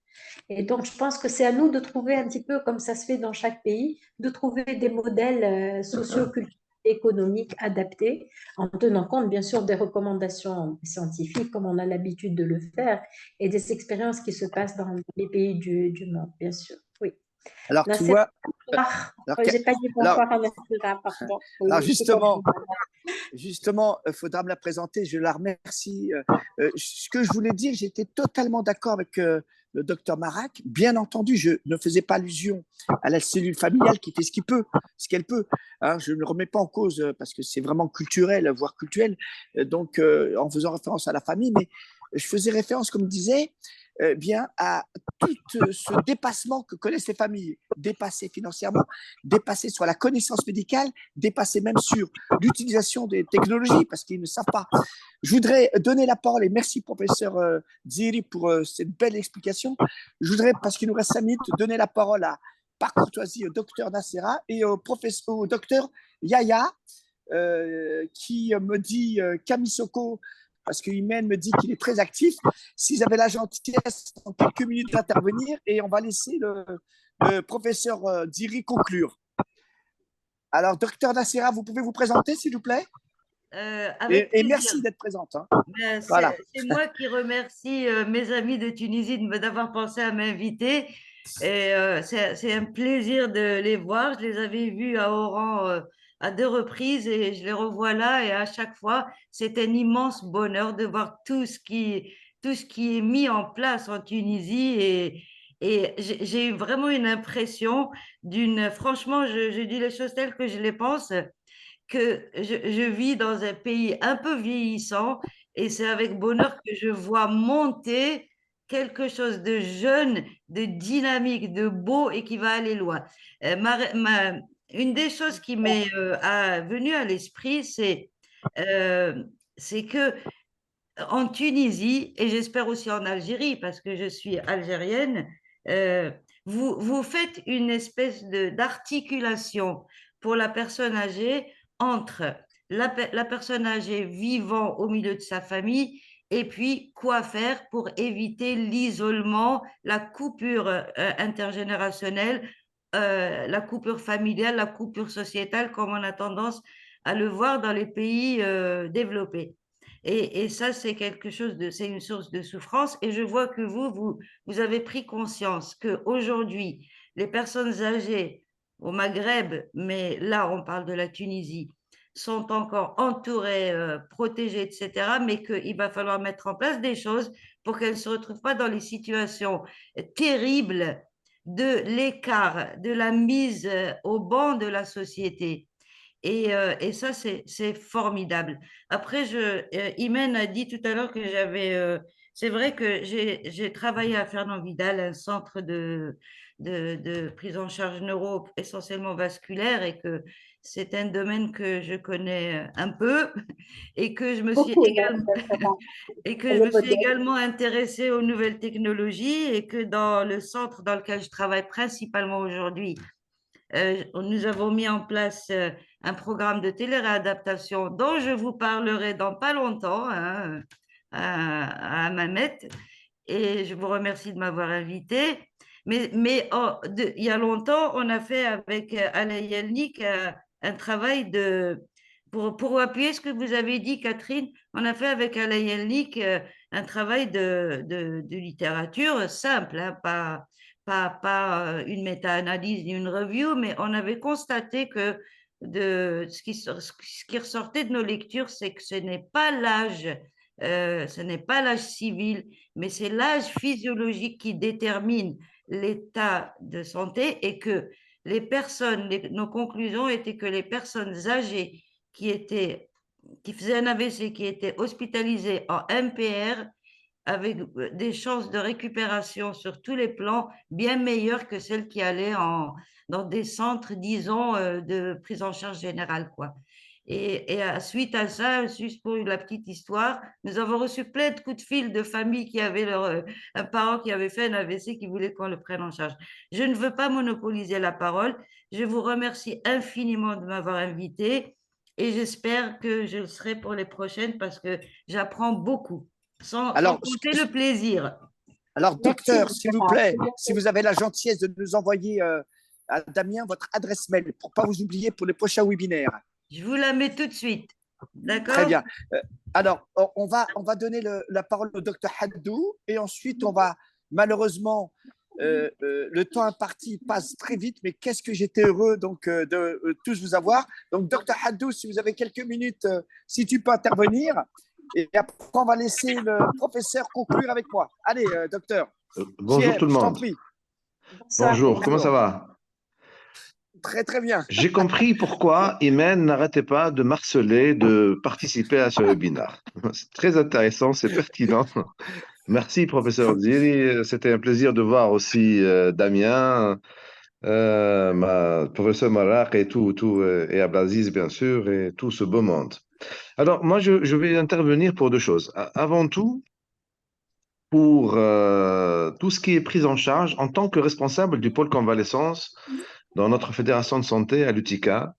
Et donc, je pense que c'est à nous de trouver un petit peu, comme ça se fait dans chaque pays, de trouver des modèles socio-culturels et économiques adaptés, en tenant compte, bien sûr, des recommandations scientifiques, comme on a l'habitude de le faire, et des expériences qui se passent dans les pays du monde, bien sûr. Oui. Alors, Là, tu c'est vois, bonsoir. alors, J'ai pas dit alors, bonsoir à Nassira, pardon. alors Oui, c'est justement, il faudra me la présenter. Je la remercie. Ce que je voulais dire, j'étais totalement d'accord avec le docteur Marac. Bien entendu, je ne faisais pas allusion à la cellule familiale qui fait ce qu'il peut, ce qu'elle peut. Hein, je ne le remets pas en cause parce que c'est vraiment culturel, voire cultuel. Donc, en faisant référence à la famille, mais je faisais référence, comme disait, bien à tout ce dépassement que connaissent les familles, dépassé financièrement, dépassé sur la connaissance médicale, dépassé même sur l'utilisation des technologies parce qu'ils ne savent pas. Je voudrais donner la parole et merci professeur Ziri pour cette belle explication. Je voudrais, parce qu'il nous reste 5 minutes, donner la parole par courtoisie au docteur Nassera et au docteur Yaya qui me dit Kamisoko parce que Imen me dit qu'il est très actif. S'ils avaient la gentillesse en quelques minutes d'intervenir et on va laisser le professeur Ziri conclure. Alors, docteur Nassera, vous pouvez vous présenter, s'il vous plaît? avec Et plaisir. merci d'être présente. Hein. Ben, Voilà. c'est moi qui remercie mes amis de Tunisie d'avoir pensé à m'inviter. Et c'est un plaisir de les voir. Je les avais vus à Oran à 2 reprises et je les revois là. Et à chaque fois, c'est un immense bonheur de voir tout ce qui est mis en place en Tunisie. Et j'ai eu vraiment une impression franchement, je dis les choses telles que je les pense, que je vis dans un pays un peu vieillissant et c'est avec bonheur que je vois monter quelque chose de jeune, de dynamique, de beau et qui va aller loin. Une des choses qui m'est venue à l'esprit, c'est que en Tunisie, et j'espère aussi en Algérie, parce que je suis algérienne, euh, vous faites une espèce d'articulation pour la personne âgée entre la personne âgée vivant au milieu de sa famille et puis quoi faire pour éviter l'isolement, la coupure intergénérationnelle, la coupure familiale, la coupure sociétale, comme on a tendance à le voir dans les pays développés. Et ça, c'est c'est une source de souffrance. Et je vois que vous avez pris conscience qu'aujourd'hui, les personnes âgées au Maghreb, mais là, on parle de la Tunisie, sont encore entourées, protégées, etc., mais qu'il va falloir mettre en place des choses pour qu'elles ne se retrouvent pas dans les situations terribles de l'écart, de la mise au banc de la société. Et ça, c'est formidable. Après, Imen a dit tout à l'heure que c'est vrai que j'ai travaillé à Fernand-Vidal, un centre de prise en charge neuro essentiellement vasculaire, et que c'est un domaine que je connais un peu et que je me suis Beaucoup, également, exactement. et que je Le me suis modèle. également intéressée aux nouvelles technologies, et que dans le centre dans lequel je travaille principalement aujourd'hui, nous avons mis en place un programme de télé-réadaptation dont je vous parlerai dans pas longtemps, hein, à Mamet. Et je vous remercie de m'avoir invité. Mais il y a longtemps, on a fait avec Alain Yelnik un travail pour appuyer ce que vous avez dit, Catherine, on a fait avec Alain Yelnik un travail de littérature simple, hein, pas une méta-analyse ni une review, mais on avait constaté que ce qui ressortait de nos lectures, c'est que ce n'est pas l'âge civil, mais c'est l'âge physiologique qui détermine l'état de santé, et que nos conclusions étaient que les personnes âgées qui faisaient un AVC, qui étaient hospitalisées en MPR, avec des chances de récupération sur tous les plans bien meilleures que celles qui allaient dans des centres, disons, de prise en charge générale, quoi. Suite à ça, juste pour la petite histoire, nous avons reçu plein de coups de fil de familles qui avaient un parent qui avait fait un AVC, qui voulait qu'on le prenne en charge. Je ne veux pas monopoliser la parole. Je vous remercie infiniment de m'avoir invité et j'espère que je le serai pour les prochaines, parce que j'apprends beaucoup, sans Alors, compter le plaisir. alors Merci, docteur, s'il vous docteur. plaît, si vous avez la gentillesse de nous envoyer à Damien votre adresse mail pour ne pas vous oublier pour les prochains webinaires. Je vous la mets tout de suite. Très D'accord? bien. Alors, on va donner la parole au docteur Haddou et ensuite, on va malheureusement, le temps imparti passe très vite, mais qu'est-ce que j'étais heureux donc de tous vous avoir. Donc, docteur Haddou, si vous avez quelques minutes, si tu peux intervenir, et après, on va laisser le professeur conclure avec moi. Allez, docteur. Bonjour tout le Je t'en monde. prie. Bonjour, comment ça va? Très, très bien. J'ai compris pourquoi Imen n'arrêtait pas de m'harceler de participer à ce webinaire. C'est très intéressant, c'est pertinent. Merci, professeur Ziri. C'était un plaisir de voir aussi Damien, professeur Marak et et Ablaziz, bien sûr, et tout ce beau monde. Alors, moi, je vais intervenir pour deux choses. Avant tout, pour tout ce qui est prise en charge en tant que responsable du pôle convalescence dans notre fédération de santé à l'UTICA.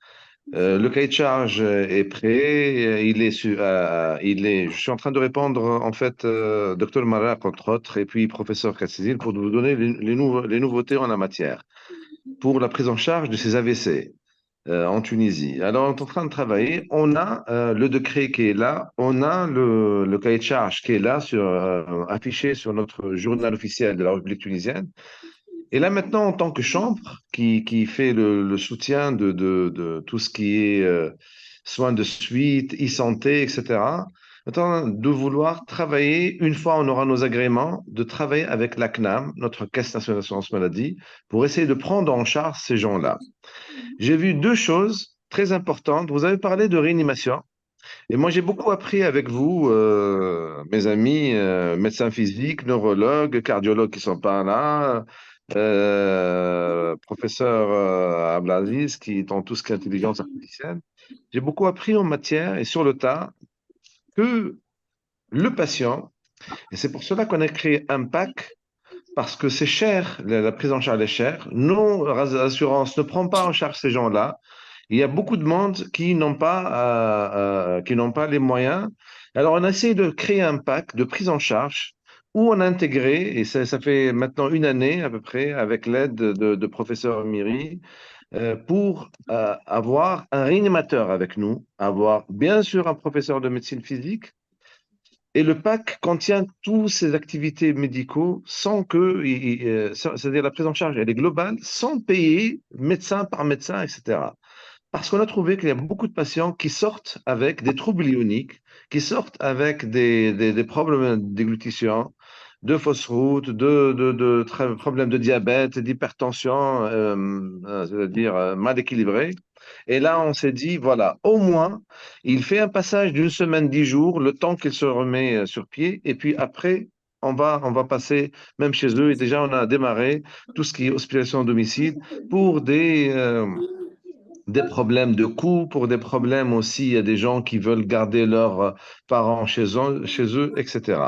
Le cahier de charge est prêt, je suis en train de répondre en fait, Dr Marak entre autres, et puis professeur Kassizil, pour vous donner les nouveautés en la matière pour la prise en charge de ces AVC. en Tunisie. Alors, on est en train de travailler. On a le décret qui est là, on a le cahier de charge qui est là, affiché sur notre journal officiel de la République tunisienne. Et là, maintenant, en tant que chambre qui fait le soutien de tout ce qui est soins de suite, e-santé, etc., maintenant, de vouloir travailler, une fois on aura nos agréments, de travailler avec la CNAM, notre Caisse nationale d'assurance maladie, pour essayer de prendre en charge ces gens-là. J'ai vu deux choses très importantes. Vous avez parlé de réanimation. Et moi, j'ai beaucoup appris avec vous, mes amis, médecins physiques, neurologues, cardiologues qui sont pas là, professeur Abdelaziz, qui est dans tout ce qui est intelligence artificielle. J'ai beaucoup appris en matière et sur le tas que le patient, et c'est pour cela qu'on a créé un pack, parce que c'est cher, la prise en charge est chère. Nos assurances ne prend pas en charge ces gens-là. Il y a beaucoup de monde qui n'ont pas les moyens. Alors, on a essayé de créer un pack de prise en charge où on a intégré, et ça fait maintenant une année à peu près, avec l'aide de professeur Miri, pour avoir un réanimateur avec nous, avoir bien sûr un professeur de médecine physique, et le pack contient toutes ces activités médicaux sans que, c'est-à-dire la prise en charge, elle est globale, sans payer médecin par médecin, etc. Parce qu'on a trouvé qu'il y a beaucoup de patients qui sortent avec des troubles ioniques, qui sortent avec des problèmes de déglutition, de fausse route, de problèmes de diabète, d'hypertension, c'est-à-dire mal équilibrés. Et là, on s'est dit, voilà, au moins, il fait un passage d'une semaine, 10 jours, le temps qu'il se remet sur pied. Et puis après, on va passer même chez eux. Et déjà, on a démarré tout ce qui est hospitalisation à domicile pour des problèmes de coût, pour des problèmes aussi, il y a des gens qui veulent garder leurs parents chez eux, etc.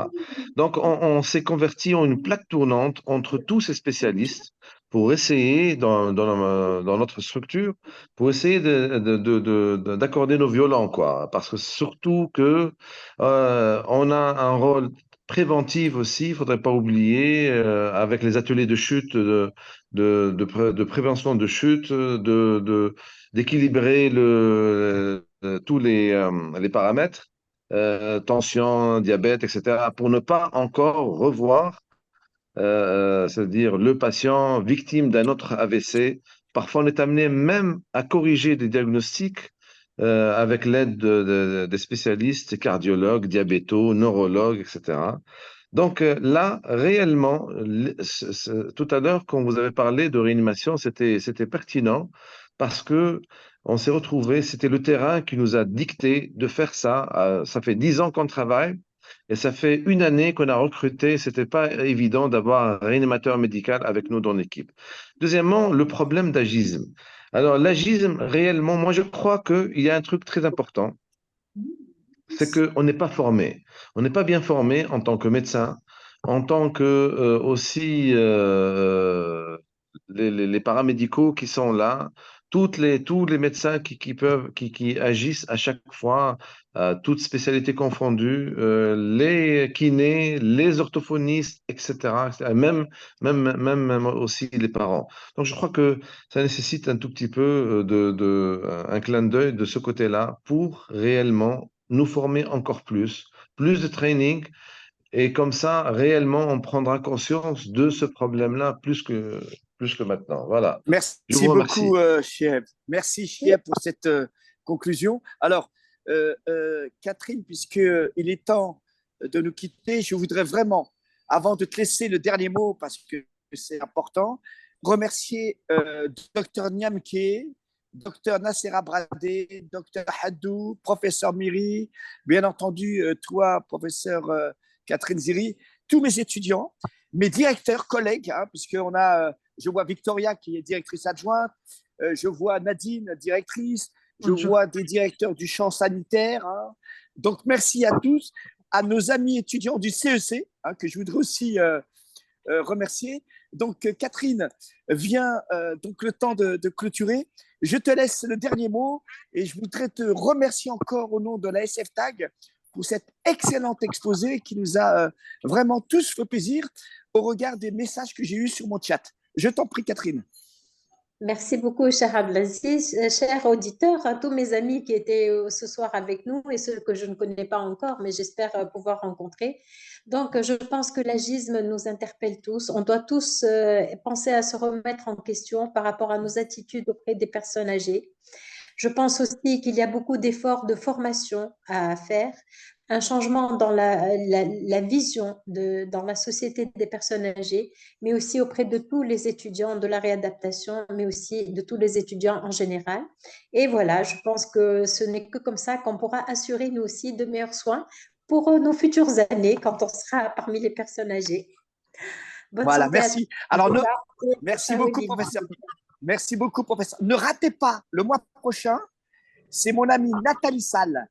Donc, on s'est converti en une plaque tournante entre tous ces spécialistes pour essayer, dans notre structure, pour essayer d'accorder nos violons, quoi. Parce que surtout que on a un rôle préventif aussi, il ne faudrait pas oublier, avec les ateliers de chute, de prévention de chute, d'équilibrer tous les paramètres, tension, diabète, etc., pour ne pas encore revoir, c'est-à-dire le patient victime d'un autre AVC. Parfois, on est amené même à corriger des diagnostics avec l'aide des spécialistes, cardiologues, diabétos, neurologues, etc. Donc là, réellement, tout à l'heure, quand vous avez parlé de réanimation, c'était pertinent parce que on s'est retrouvé, c'était le terrain qui nous a dicté de faire ça. Ça fait 10 ans qu'on travaille et ça fait une année qu'on a recruté. C'était pas évident d'avoir un réanimateur médical avec nous dans l'équipe. Deuxièmement, le problème d'agisme. Alors, l'agisme, réellement, moi, je crois qu'il y a un truc très important, c'est qu'on n'est pas formé. On n'est pas bien formé en tant que médecin, en tant que aussi les paramédicaux qui sont là, tous les médecins qui agissent à chaque fois, toutes spécialités confondues, les kinés, les orthophonistes, etc., etc., même aussi les parents. Donc, je crois que ça nécessite un tout petit peu un clin d'œil de ce côté-là pour réellement nous former encore plus de training, et comme ça, réellement, on prendra conscience de ce problème-là plus que maintenant. Voilà. Je Merci vous remercie. beaucoup, Chieb. Merci, Chieb, pour cette conclusion. Alors, Catherine, puisqu'il est temps de nous quitter, je voudrais vraiment, avant de te laisser le dernier mot, parce que c'est important, remercier Dr Niamke, Dr Nassera Bradé, Dr Haddou, professeur Miri, bien entendu, toi, professeur Catherine Ziri, tous mes étudiants, mes directeurs, collègues, hein, puisqu'on a, je vois Victoria qui est directrice adjointe, je vois Nadine, directrice, je vois des directeurs du champ sanitaire. Hein. Donc, merci à tous, à nos amis étudiants du CEC, hein, que je voudrais aussi remercier. Donc, Catherine, vient donc le temps de clôturer. Je te laisse le dernier mot et je voudrais te remercier encore au nom de la SFTAG pour cet excellent exposé qui nous a vraiment tous fait plaisir au regard des messages que j'ai eus sur mon chat. Je t'en prie, Catherine. Merci beaucoup, cher Abdelaziz. Chers auditeurs, à tous mes amis qui étaient ce soir avec nous et ceux que je ne connais pas encore, mais j'espère pouvoir rencontrer. Donc, je pense que l'agisme nous interpelle tous. On doit tous penser à se remettre en question par rapport à nos attitudes auprès des personnes âgées. Je pense aussi qu'il y a beaucoup d'efforts de formation à faire, un changement dans la vision dans la société des personnes âgées, mais aussi auprès de tous les étudiants de la réadaptation, mais aussi de tous les étudiants en général. Et voilà, je pense que ce n'est que comme ça qu'on pourra assurer nous aussi de meilleurs soins pour nos futures années quand on sera parmi les personnes âgées. Bonne Voilà, santé à tous. merci. Alors, merci Ah oui, beaucoup, professeur. Merci beaucoup, professeur. Ne ratez pas, le mois prochain, c'est mon amie Nathalie Salle.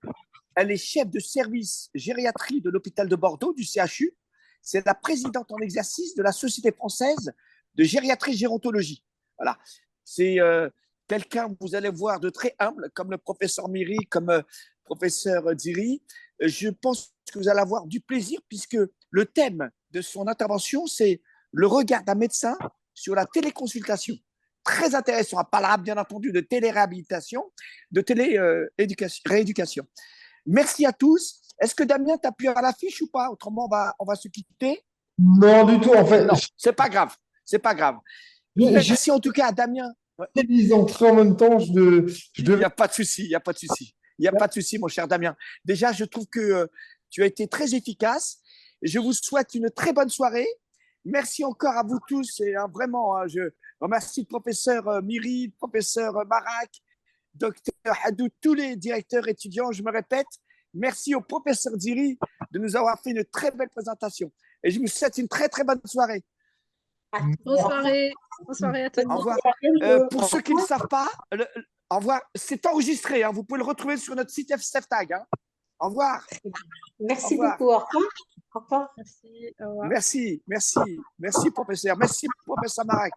Elle est chef de service gériatrie de l'hôpital de Bordeaux, du CHU. C'est la présidente en exercice de la Société française de gériatrie gérontologie. Voilà. C'est quelqu'un, vous allez voir, de très humble, comme le professeur Miri, comme professeur Diri. Je pense que vous allez avoir du plaisir, puisque le thème de son intervention, c'est le regard d'un médecin sur la téléconsultation. Très intéressant. On parlera bien entendu de téléréhabilitation, de télérééducation. Merci à tous. Est-ce que Damien, tu as pu à l'affiche ou pas? Autrement, on va se quitter. Non, du tout. En fait, Non, c'est pas grave. C'est pas grave. Merci en tout cas à Damien. j'ai des entrées en même temps. Il n'y a pas de souci. Il n'y a pas de souci. Il n'y a pas de souci, mon cher Damien. Déjà, je trouve que tu as été très efficace. Je vous souhaite une très bonne soirée. Merci encore à vous tous. Et vraiment, je remercie le professeur Miri, le professeur Marak, docteur Hadou, tous les directeurs étudiants. Je me répète, merci au professeur Diri de nous avoir fait une très belle présentation. Et je vous souhaite une très, très bonne soirée. Bonne soirée. Bonne soirée à tous. Au revoir. Pour ceux qui ne savent pas, au revoir. C'est enregistré. Hein. Vous pouvez le retrouver sur notre site FCFTag. Hein. Au revoir. Merci beaucoup. Au revoir. Au revoir. Merci. Au revoir. Merci, professeur. Merci, professeur Marak.